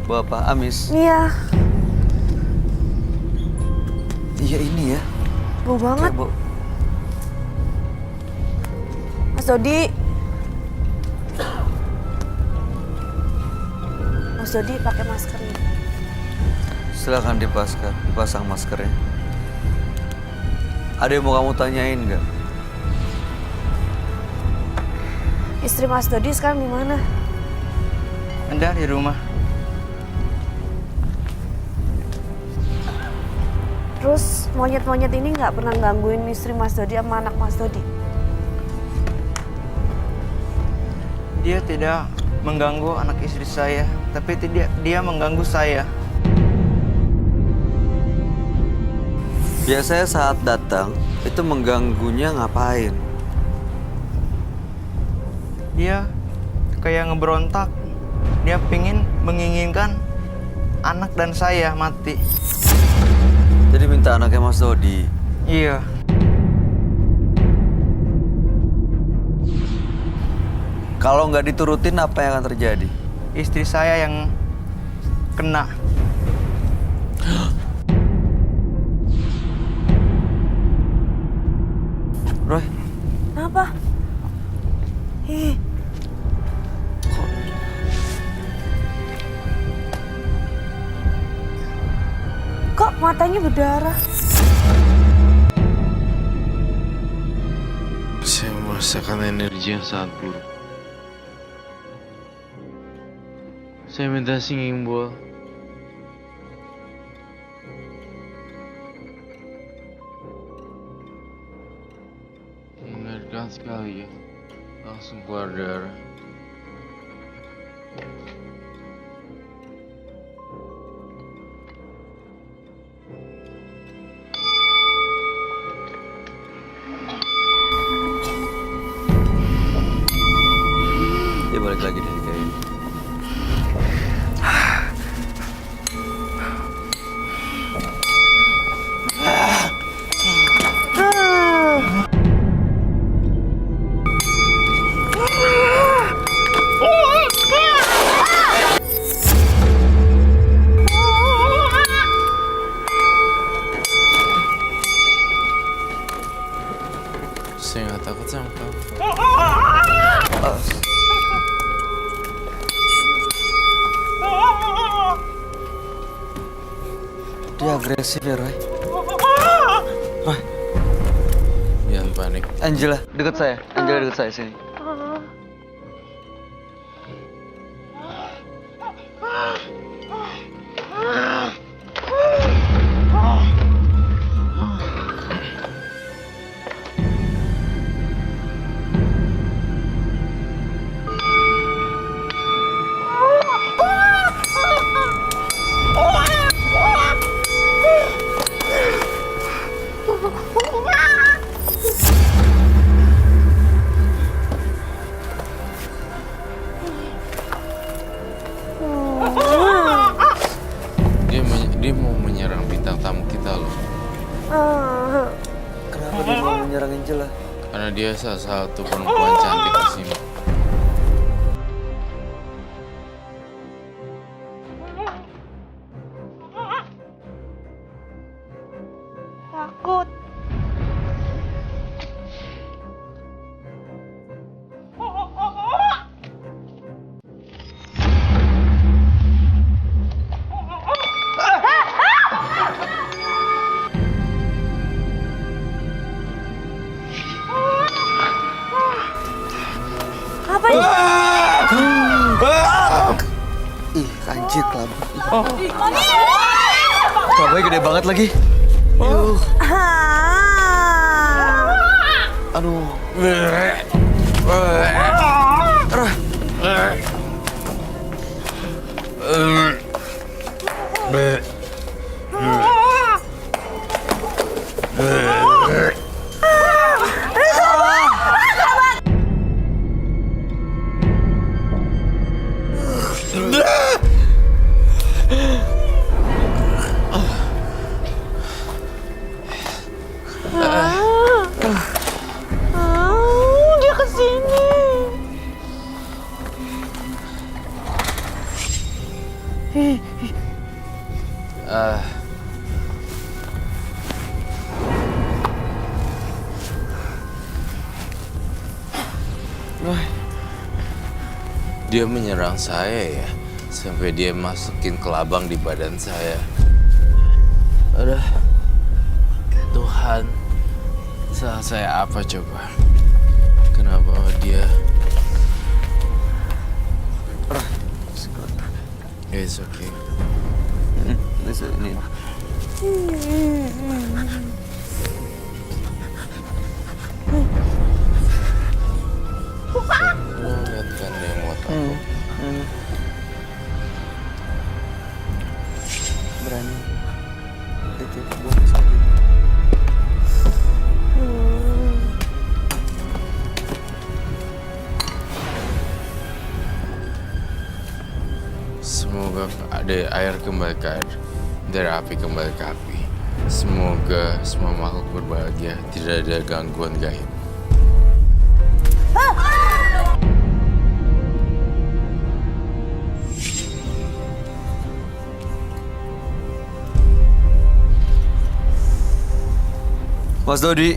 Bau apa? Amis? Iya, Iya ini ya. bau banget. Kayak bau. Mas Dodi. Mas Dodi pakai masker nih. Silakan dipasang maskernya. Ada yang mau kamu tanyain nggak? Istri Mas Dodi sekarang di mana? Ada di rumah. Terus monyet-monyet ini nggak pernah gangguin istri Mas Dodi sama anak Mas Dodi? Dia tidak mengganggu anak istri saya, tapi dia mengganggu saya. Biasanya saat datang, itu mengganggunya ngapain? Dia kayak ngeberontak. Dia menginginkan anak dan saya mati. Jadi minta anaknya Mas Dodi. Iya. Kalau nggak diturutin, apa yang akan terjadi? Istri saya yang kena. Roy, Kenapa? Ih, kok matanya berdarah? Saya merasakan energi yang sangat buruk. Saya minta singing bowl. Mengerikan sekali ya. Langsung keluar darah. Dia balik lagi dari kayak Saya nggak takut sama kamu. Dia agresif ya, Roy. Roy, Jangan panik. Angela, deket saya. Angela deket saya sini. Dia mau menyerang bintang tamu kita loh. Kenapa dia mau menyerang Angela? Karena dia salah satu perempuan cantik di sini. Takut. Apa ini? Ih, anjir kelabu. Kelabanya gede banget lagi. Aduh. Dia kesini. Dia menyerang saya ya, sampai dia masukin kelabang di badan saya. saya apa coba? Kenapa dia? It's okay. Ini. Lo lihat kan dia mau tahu. Berani. Itu buang sakit. Semoga ada air kembali ke air, dari api kembali ke api. Semoga semua makhluk berbahagia, tidak ada gangguan gaib. Mas Dodi.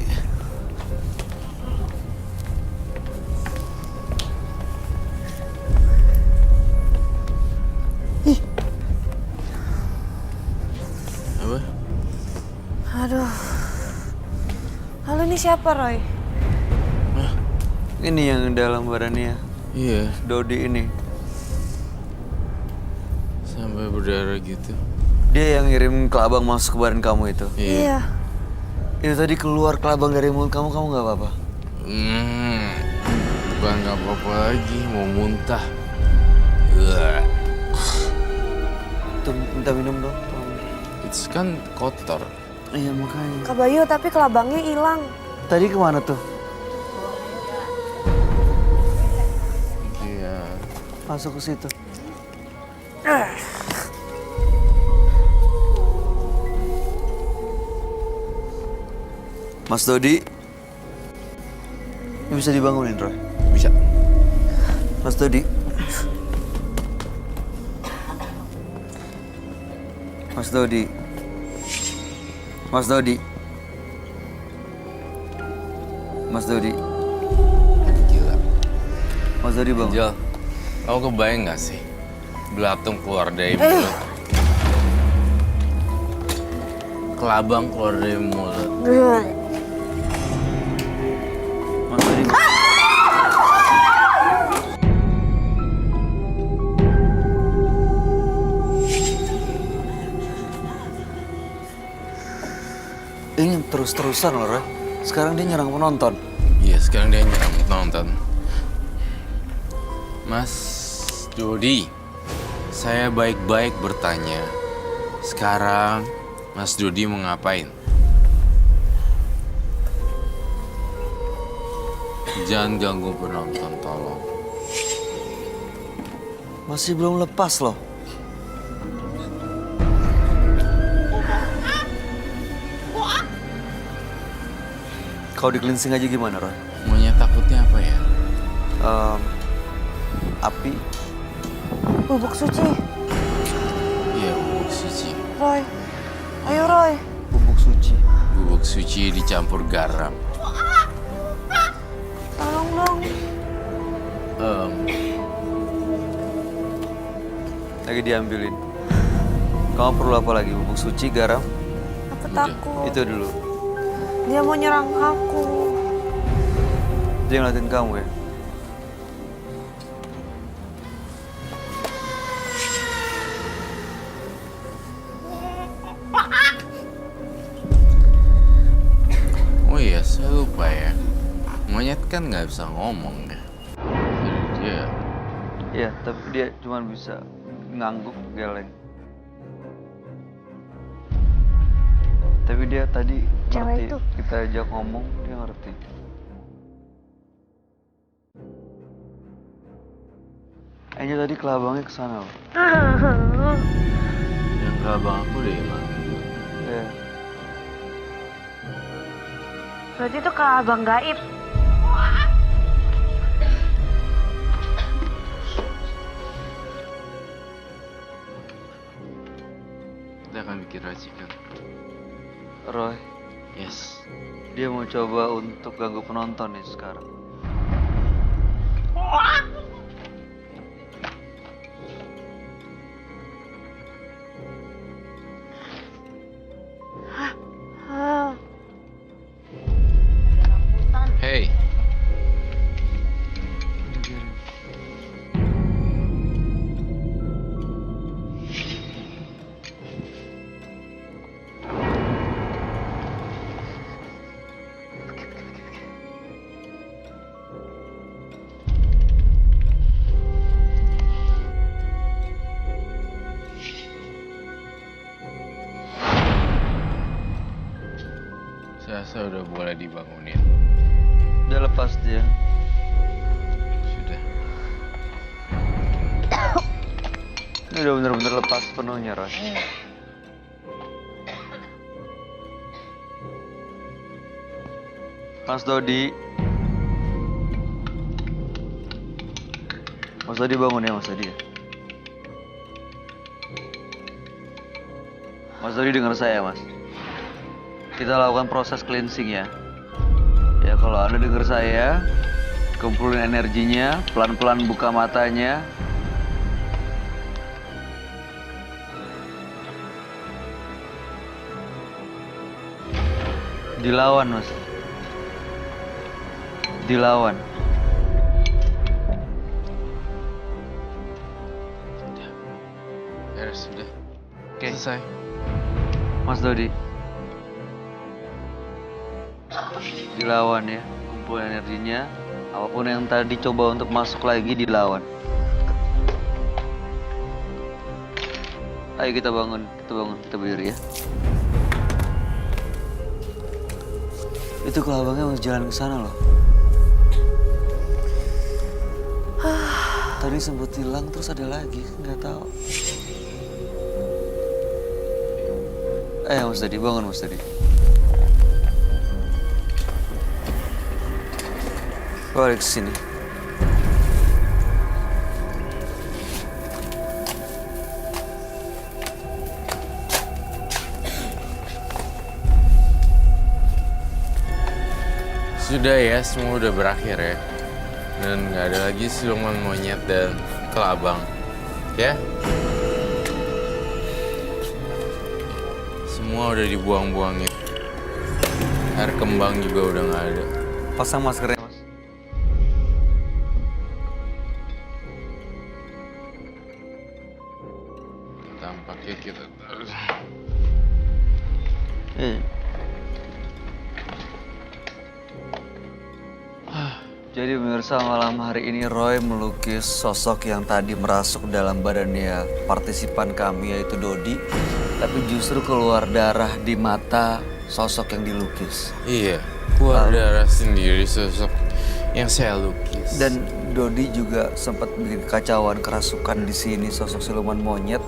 Apa? Aduh. Lalu ini siapa, Roy? Ini yang dalam badannya. Iya, Dodi ini. sampai berdarah gitu. Dia yang ngirim kelabang masuk ke badan kamu itu. Iya. Itu tadi keluar kelabang dari mulut kamu nggak apa-apa? Bukan nggak apa-apa lagi, mau muntah. Tuh, minta minum dong. tolong. Itu kan kotor. Iya makanya. Kak Bayu, tapi kelabangnya hilang. Tadi kemana tuh? Iya. Masuk ke situ. Mas Dodi, ini bisa dibangunin, Roy. Bisa. Mas Dodi. Mas Dodi. Mas Dodi. Mas Dodi. Gila. Mas Dodi bangun. Jel, kamu kebayang gak sih? Belatung keluar dari mulut. Kelabang keluar dari mulut. Mas Dodi. Ini terus-terusan loh, Roy. Sekarang dia nyerang penonton. Iya, sekarang dia nyerang penonton. Mas Dodi, saya baik-baik bertanya. Sekarang Mas Dodi mau ngapain? Jangan ganggu penonton, tolong. Masih belum lepas loh. Kau dikelinsing aja gimana, Roy? Maunya takutnya apa ya? Api. Bubuk suci. Iya, bubuk suci. Roy. Ayo, Roy. Bubuk suci. Bubuk suci dicampur garam. Tolong dong. Lagi diambilin. Kamu perlu apa lagi? Bubuk suci, garam? Aku takut. Itu dulu. Dia mau nyerang aku. Dia ngeliatin kamu ya? Oh iya, saya lupa ya. Monyet kan nggak bisa ngomong ya. Jadi dia Iya, tapi dia cuma bisa ngangguk, geleng. Tapi dia tadi Cewek ngerti. itu. Kita ajak ngomong, dia ngerti. Kayaknya tadi kelabangnya ke sana loh. yang kelabang aku udah hilang. Iya. Berarti itu kelabang gaib. Kita akan bikin racikan. Roy, Yes. dia mau coba untuk ganggu penonton nih sekarang. Saya rasa udah boleh dibangunin. Udah lepas dia. Sudah. Ini udah bener-bener lepas penuhnya, Roy. Mas Dodi. Mas Dodi bangun ya, Mas Dodi ya. Mas Dodi dengar saya, Mas. Kita lakukan proses cleansing ya. Ya kalau Anda dengar saya, kumpulin energinya, pelan-pelan buka matanya. Dilawan, Mas. Dilawan. Sudah. Oke. Selesai. Mas Dodi. Dilawan ya, kumpul energinya. Apapun yang tadi coba untuk masuk lagi dilawan. Ayo kita bangun, kita berdiri ya. Itu kelabangnya mau jalan ke sana loh. Tadi sempat hilang terus ada lagi, nggak tahu. Mas Dodi, bangun Mas Dodi. Balik ke sini. Sudah ya, semua udah berakhir ya. Dan nggak ada lagi siluman monyet dan kelabang. Ya? Semua udah dibuang-buangin. Air kembang juga udah nggak ada. Pasang maskernya, Mas. Tampaknya kita Jadi pemirsa, malam hari ini Roy melukis sosok yang tadi merasuk dalam badannya partisipan kami yaitu Dodi, tapi justru keluar darah di mata sosok yang dilukis. Iya, keluar darah sendiri sosok yang saya lukis. Dan Dodi juga sempat bikin kekacauan, kerasukan di sini, sosok siluman monyet.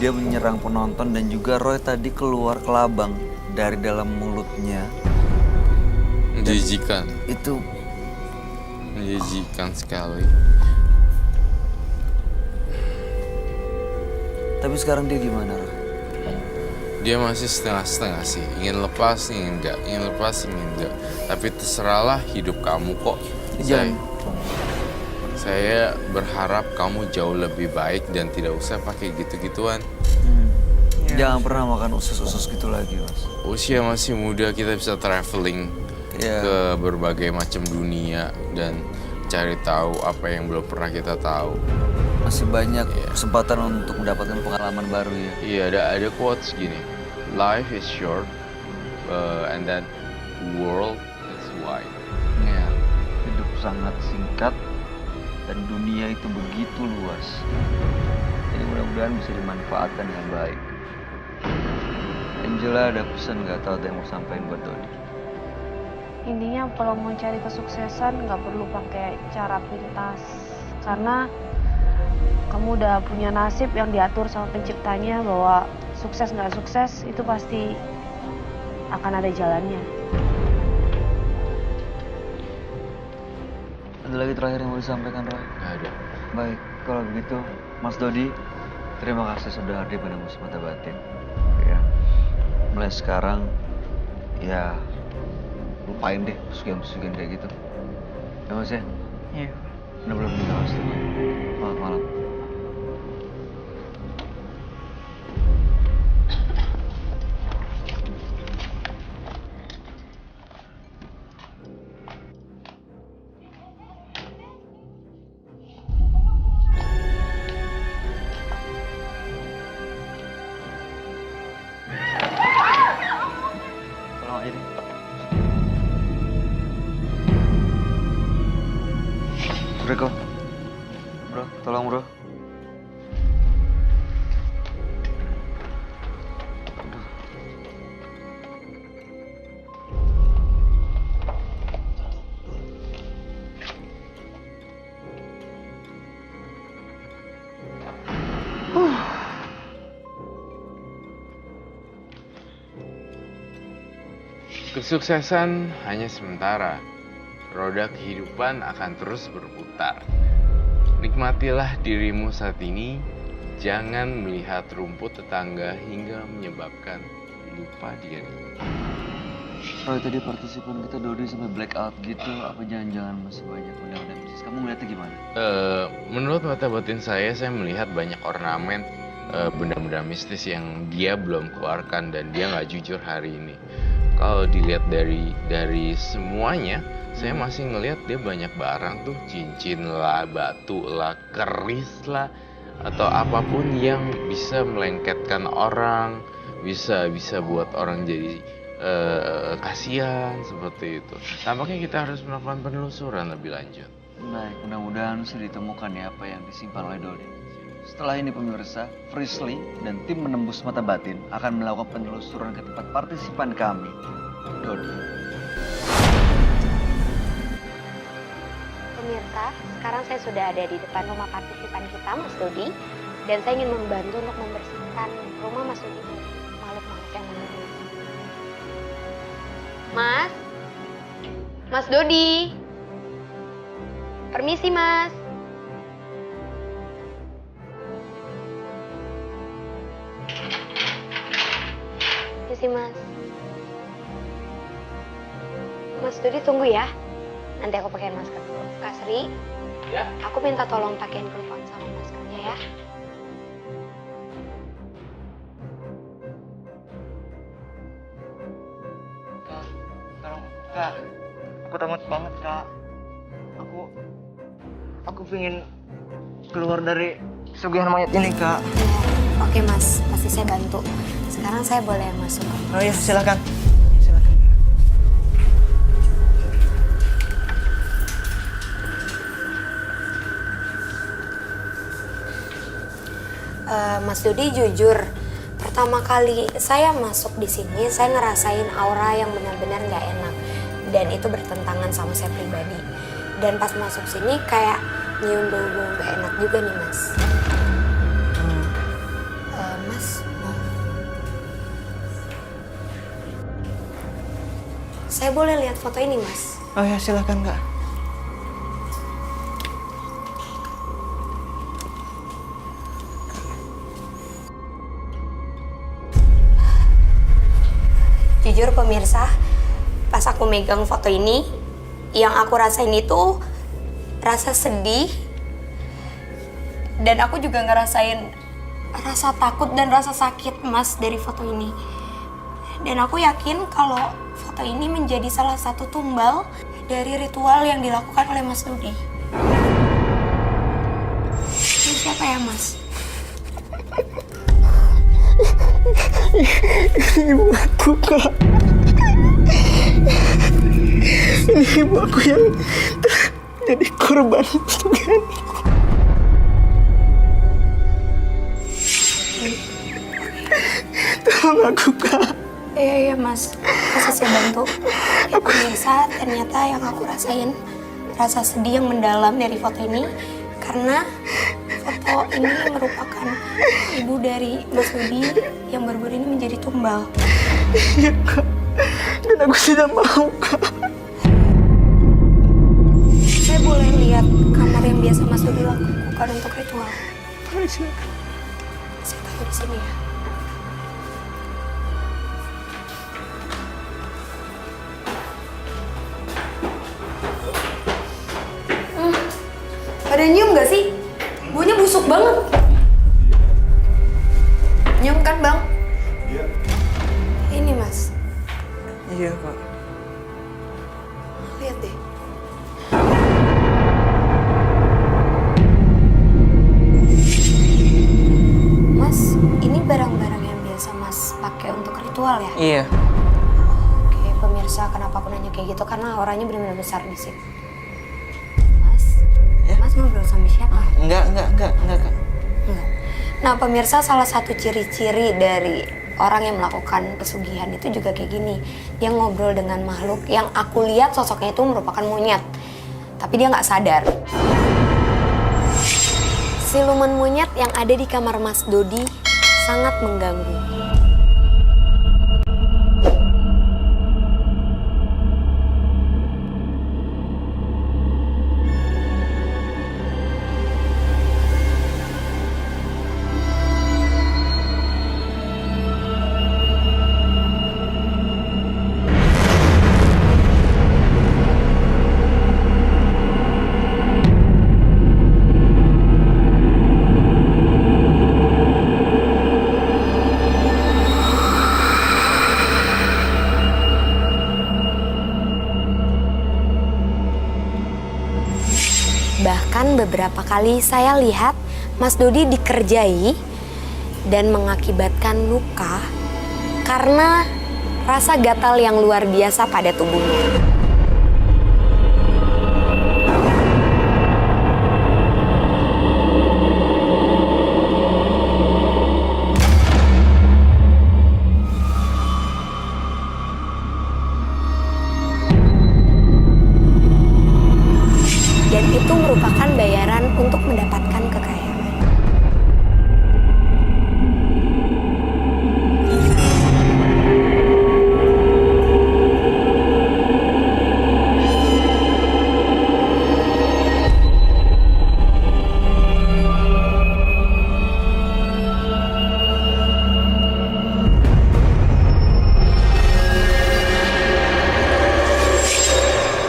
Dia menyerang penonton dan juga Roy tadi keluar kelabang dari dalam mulutnya. Menjijikan. Itu Menjijikan sekali. tapi sekarang dia gimana, Roy? Dia masih setengah-setengah sih. Ingin lepas, ingin enggak. Ingin lepas, ingin enggak. Tapi terserahlah hidup kamu kok. Jangan. Saya berharap kamu jauh lebih baik dan tidak usah pakai gitu-gituan. Jangan pernah makan usus-usus gitu lagi, Mas. Usia masih muda, kita bisa traveling ke berbagai macam dunia dan cari tahu apa yang belum pernah kita tahu. Masih banyak kesempatan untuk mendapatkan pengalaman baru ya. Iya, ada quotes gini. Life is short, and that world is wide. Ya, hidup sangat singkat dan dunia itu begitu luas. Jadi mudah-mudahan bisa dimanfaatkan dengan baik. Angela ada pesan nggak tahu ada yang mau sampaikan buat Dodi? Intinya kalau mau cari kesuksesan nggak perlu pakai cara pintas, karena kamu udah punya nasib yang diatur sama penciptanya bahwa sukses nggak sukses itu pasti akan ada jalannya. Ada lagi terakhir yang mau disampaikan, Roy? Nggak ada. Baik, kalau begitu Mas Dodi, terima kasih sudah hadir pada Musim Mata Batin. Ya, mulai sekarang ya lupain deh pesugihan-pesugihan kayak gitu. Ya Mas ya? Iya. Bener-bener meninggal Mas. Selamat malam. Tolong aja deh. Bro, bro, tolong bro. Kesuksesan hanya sementara. Roda kehidupan akan terus berputar. Nikmatilah dirimu saat ini. Jangan melihat rumput tetangga hingga menyebabkan lupa diri. Roy, tadi partisipan kita Dodi sampai blackout gitu, apa jangan-jangan masih banyak benda-benda mistis? Kamu ngeliatnya gimana? Menurut mata batin saya melihat banyak ornamen benda-benda mistis yang dia belum keluarkan dan dia nggak jujur hari ini. Kalau dilihat dari semuanya, saya masih ngelihat dia banyak barang tuh, cincin lah, batu lah, keris lah, atau apapun yang bisa melengketkan orang, bisa buat orang jadi kasihan seperti itu. Tampaknya kita harus melakukan penelusuran lebih lanjut. Baik, mudah-mudahan bisa ditemukan ya apa yang disimpan oleh Dodi. Setelah ini pemirsa, Frisly dan tim menembus mata batin akan melakukan penelusuran ke tempat partisipan kami, Dodi. Pemirsa, sekarang saya sudah ada di depan rumah partisipan kita, Mas Dodi. Dan saya ingin membantu untuk membersihkan rumah Mas Dodi dari makhluk-makhluk yang mengganggu. Mas Dodi. Permisi, Mas. Permisi, Mas. Mas Dodi tunggu ya. Nanti aku pakai masker dulu. Kak Sri, Ya. aku minta tolong pakein kulon sama maskernya ya. Kak, tolong, Kak. Aku takut banget, Kak. Aku pengen keluar dari sugihan mayat ini, Kak. Oke Mas, pasti saya bantu. Sekarang saya boleh masuk. Oh iya, silakan. Silakan. Mas Dodi jujur, pertama kali saya masuk di sini, saya ngerasain aura yang benar-benar nggak enak, dan itu bertentangan sama saya pribadi. Dan pas masuk sini kayak nyium bau-bau nggak enak juga nih Mas. Mas, maaf. Saya boleh lihat foto ini Mas? Oh ya, silakan, Kak. Jujur pemirsa, pas aku megang foto ini, yang aku rasain itu rasa sedih, dan aku juga ngerasain rasa takut dan rasa sakit Mas dari foto ini. Dan aku yakin kalau foto ini menjadi salah satu tumbal dari ritual yang dilakukan oleh Mas Dodi. Ini siapa ya Mas? Ibu aku, Kak. Ini ibu aku yang jadi korban pesugihan. Tolong aku, Kak. Iya Mas, bisa saya bantu. Ya pemirsa, ternyata yang aku rasain rasa sedih yang mendalam dari foto ini karena foto ini merupakan ibu dari Mas Dodi yang baru-baru ini menjadi tumbal. Iya, Kak. Dan aku tidak mau, Kak. Saya boleh lihat kamar yang biasa Mas Dodi lakukan untuk ritual? Silakan. Saya taruh di sini ya. Ada nyium gak sih? Baunya busuk banget. Nyium kan bang? Iya. Ini mas. Iya, Kak. Lihat deh. Mas, ini barang-barang yang biasa mas pakai untuk ritual ya? Iya. Oke, pemirsa, kenapa aku nanya kayak gitu? Karena auranya benar-benar besar di sini. Mas, Ya? mas ngobrol sama siapa? Enggak, Kak. Enggak. Nah, pemirsa, salah satu ciri-ciri dari orang yang melakukan pesugihan itu juga kayak gini. Dia ngobrol dengan makhluk yang aku lihat sosoknya itu merupakan monyet. Tapi dia nggak sadar. Siluman monyet yang ada di kamar Mas Dodi sangat mengganggu. bahkan beberapa kali saya lihat Mas Dodi dikerjai dan mengakibatkan luka karena rasa gatal yang luar biasa pada tubuhnya. Dan itu merupakan bayaran untuk mendapatkan kekayaan.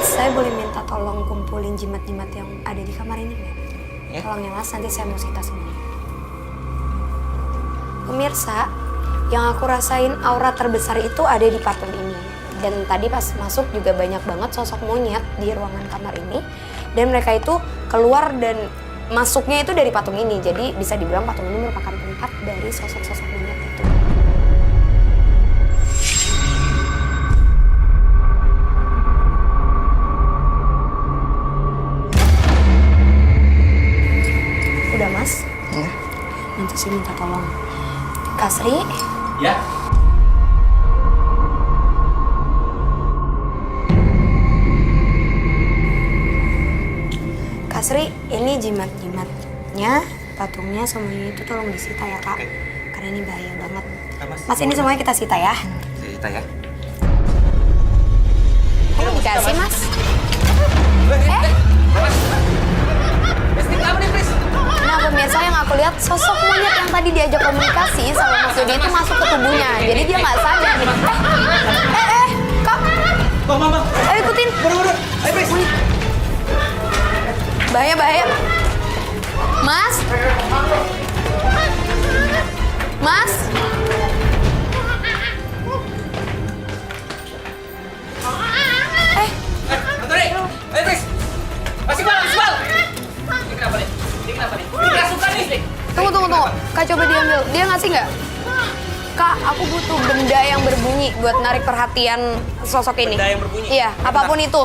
Saya boleh minta tolong kumpulin jimat-jimat yang ada di kamar ini nggak? Ya. Tolong ya Mas, nanti saya mau sita semuanya. Pemirsa, yang aku rasain aura terbesar itu ada di patung ini. Dan tadi pas masuk juga banyak banget sosok monyet di ruangan kamar ini. Dan mereka itu keluar dan masuknya itu dari patung ini. Jadi bisa dibilang patung ini merupakan tempat dari sosok-sosok monyet itu. Udah Mas? Ya. Nanti sih minta tolong. Kasri, Ya. Kasri, ini jimat-jimatnya, patungnya semuanya itu tolong disita ya Kak. Karena ini bahaya banget. Mas, ini semuanya kita sita ya. Cerita ya. Kok dikasih Mas? Nah pemirsa, yang aku lihat sosok monyet yang tadi diajak komunikasi sama Mas Dodi itu masuk ke tubuhnya. Jadi dia nggak sadar. Kak. Bang. Ayo ikutin. Buru. Ayo, Pris. Bahaya. Mas. Mas. Antoni. Ayo, Pris. Masih bal. Ini kenapa nih? Ini nggak suka nih. Tunggu. Kak coba diambil. Dia ngasih nggak? Kak, aku butuh benda yang berbunyi buat narik perhatian sosok ini. Benda yang berbunyi? Iya, apapun itu.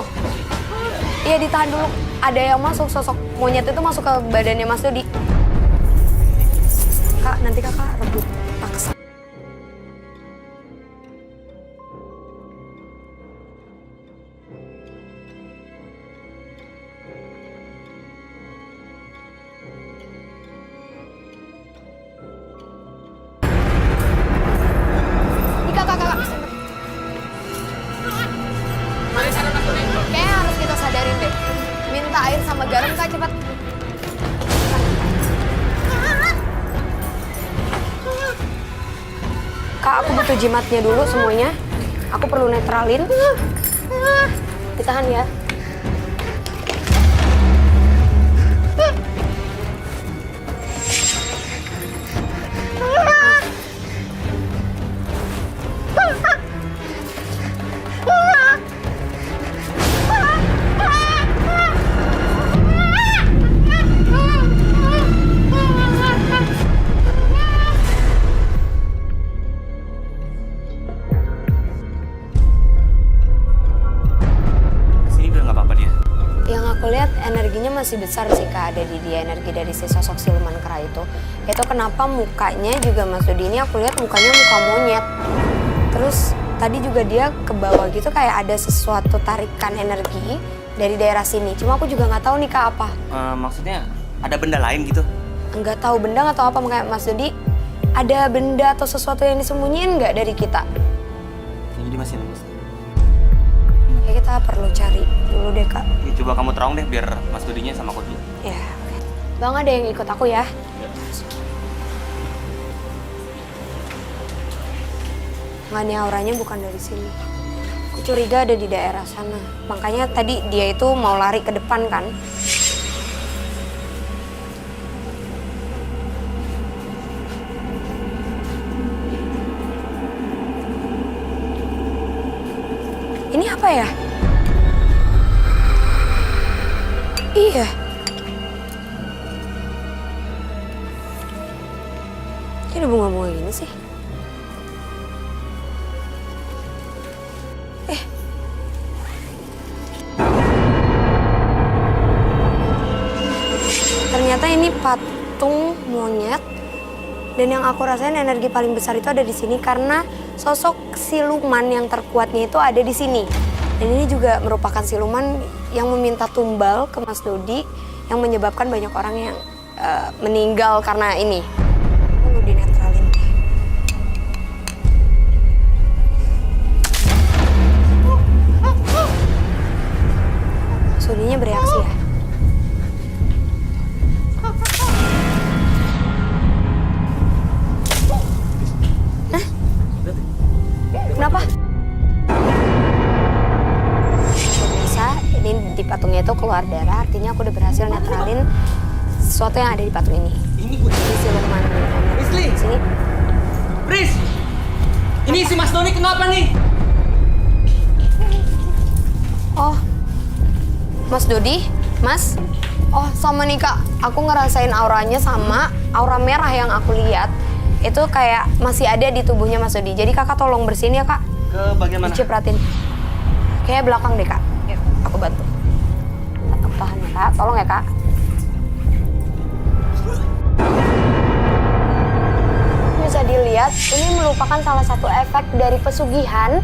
Iya, ditahan dulu. Ada yang masuk, sosok monyet itu masuk ke badannya Mas Dodi. Kak, nanti kakak rebut paksa. Kakak. Kayaknya harus kita sadarin deh. Minta air sama garam Kak, cepat. Kak, aku butuh jimatnya dulu semuanya. Aku perlu netralin. Ditahan ya. Sini udah nggak apa-apa dia. Yang aku lihat energinya masih besar sih Kak, ada di dia, energi dari si sosok siluman kera itu. Itu kenapa mukanya juga Mas Dodi ini aku lihat mukanya muka monyet. Terus tadi juga dia ke bawah gitu kayak ada sesuatu tarikan energi dari daerah sini. Cuma aku juga nggak tahu nih Kak apa. Maksudnya ada benda lain gitu? Nggak tahu benda nggak tahu apa, makanya Mas Dodi ada benda atau sesuatu yang disembunyiin nggak dari kita? Jadi masih lemes. Ya kita perlu cari dulu deh Kak. Ya, coba kamu terang deh biar Mas Dodinya sama aku dulu. Ya, oke. Bang ada yang ikut aku ya? Nggak, nih auranya bukan dari sini. Aku curiga ada di daerah sana. Makanya tadi dia itu mau lari ke depan kan. Ini apa ya? Iya. Ini ada bunga-bunga gini sih. Ternyata ini patung monyet. Dan yang aku rasain energi paling besar itu ada di sini karena sosok siluman yang terkuatnya itu ada di sini. Dan ini juga merupakan siluman yang meminta tumbal ke Mas Dodi yang menyebabkan banyak orang yang meninggal karena ini. Perlu dinetralin. Mas Dodinya bereaksi ya? Kenapa? Pemirsa, ini di patungnya itu keluar darah, artinya aku udah berhasil netralin sesuatu yang ada di patung ini. Ini gue. Ini siluman. Rizli! Sini. Riz! Ini si Mas Doni kenapa nih? Oh, Mas Dodi, Mas. Oh, sama nih Kak, aku ngerasain auranya sama aura merah yang aku lihat. Itu kayak masih ada di tubuhnya Mas Dodi. Jadi kakak tolong bersihin ya kak. Ke bagian mana? Dicipratin. Kayak belakang deh kak. Yuk, aku bantu. Aku tahan ya kak, tolong ya kak. Bisa dilihat, ini merupakan salah satu efek dari pesugihan.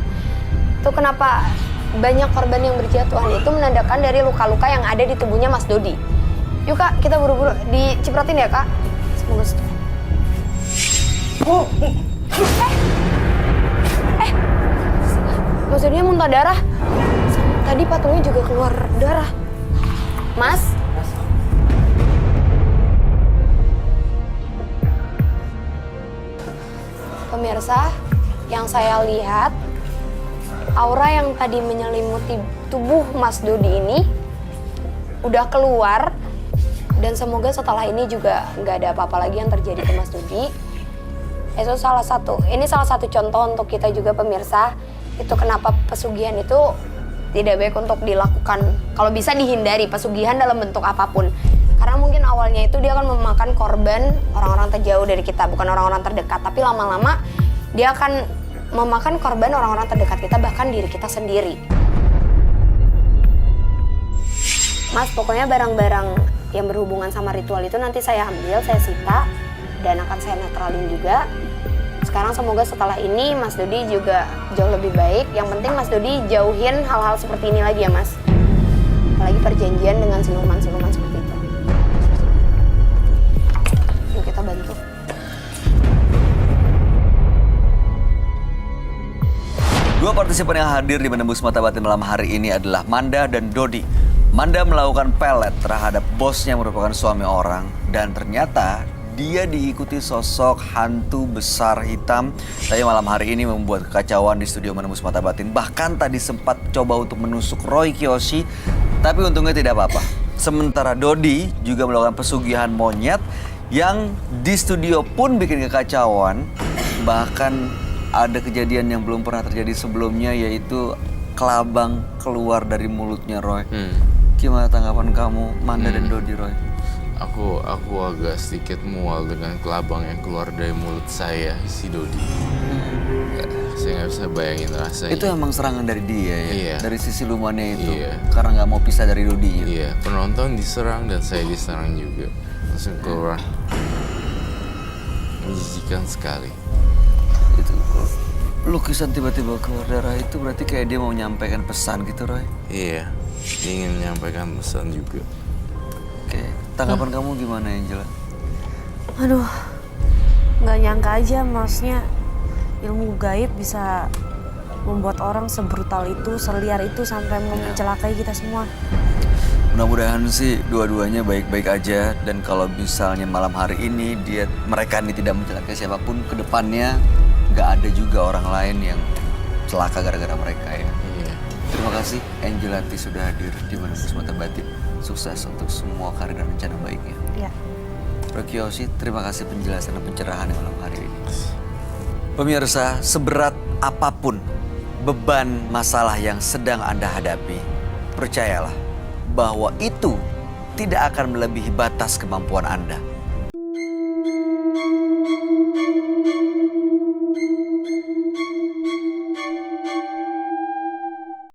Itu kenapa banyak korban yang berjatuhan itu menandakan dari luka-luka yang ada di tubuhnya Mas Dodi. Yuk kak, kita buru-buru dicipratin ya kak. Semoga Mas Dodi muntah darah. Tadi patungnya juga keluar darah. Mas? Pemirsa, yang saya lihat, aura yang tadi menyelimuti tubuh Mas Dodi ini udah keluar. Dan semoga setelah ini juga nggak ada apa-apa lagi yang terjadi ke Mas Dodi. Itu ini salah satu contoh untuk kita juga pemirsa, itu kenapa pesugihan itu tidak baik untuk dilakukan. Kalau bisa dihindari pesugihan dalam bentuk apapun. Karena mungkin awalnya itu dia akan memakan korban orang-orang terjauh dari kita, bukan orang-orang terdekat. Tapi lama-lama dia akan memakan korban orang-orang terdekat kita, bahkan diri kita sendiri. Mas, pokoknya barang-barang yang berhubungan sama ritual itu nanti saya ambil, saya sita, dan akan saya netralin juga. Sekarang semoga setelah ini Mas Dodi juga jauh lebih baik. Yang penting Mas Dodi jauhin hal-hal seperti ini lagi ya Mas. Apalagi perjanjian dengan siluman-siluman seperti itu. Yuk kita bantu. Dua partisipan yang hadir di Menembus Mata Batin malam hari ini adalah Manda dan Dodi. Manda melakukan pelet terhadap bosnya yang merupakan suami orang. Dan ternyata dia diikuti sosok hantu besar hitam. Tapi malam hari ini membuat kekacauan di studio Menembus Mata Batin. Bahkan tadi sempat coba untuk menusuk Roy Kiyoshi, tapi untungnya tidak apa-apa. Sementara Dodi juga melakukan pesugihan monyet yang di studio pun bikin kekacauan. Bahkan ada kejadian yang belum pernah terjadi sebelumnya, yaitu kelabang keluar dari mulutnya Roy. Gimana tanggapan kamu, Manda dan Dodi, Roy? Aku agak sedikit mual dengan kelabang yang keluar dari mulut saya, si Dodi. Saya nggak bisa bayangin rasanya. Itu emang serangan dari dia ya? Iya. Dari sisi lumannya itu? Iya. Karena nggak mau pisah dari Dodi ya? Iya, penonton diserang dan saya diserang juga. Langsung keluar. Menjijikan sekali. Itu lukisan tiba-tiba keluar darah itu berarti kayak dia mau menyampaikan pesan gitu, Roy? Iya, ingin menyampaikan pesan juga. Oke, tanggapan kamu gimana, Angela? Aduh, nggak nyangka aja maksudnya ilmu gaib bisa membuat orang sebrutal itu, seliar itu sampai mau mencelakai kita semua. Mudah-mudahan sih dua-duanya baik-baik aja, dan kalau misalnya malam hari ini mereka ini tidak mencelakai siapapun, ke depannya nggak ada juga orang lain yang celaka gara-gara mereka ya. Iya. Terima kasih Angelanti sudah hadir di Menembus Mata Batin. Sukses untuk semua karir dan rencana baiknya. Ya. Roy Kiyoshi, terima kasih penjelasan dan pencerahan di malam hari ini. Pemirsa, seberat apapun beban masalah yang sedang Anda hadapi, percayalah bahwa itu tidak akan melebihi batas kemampuan Anda.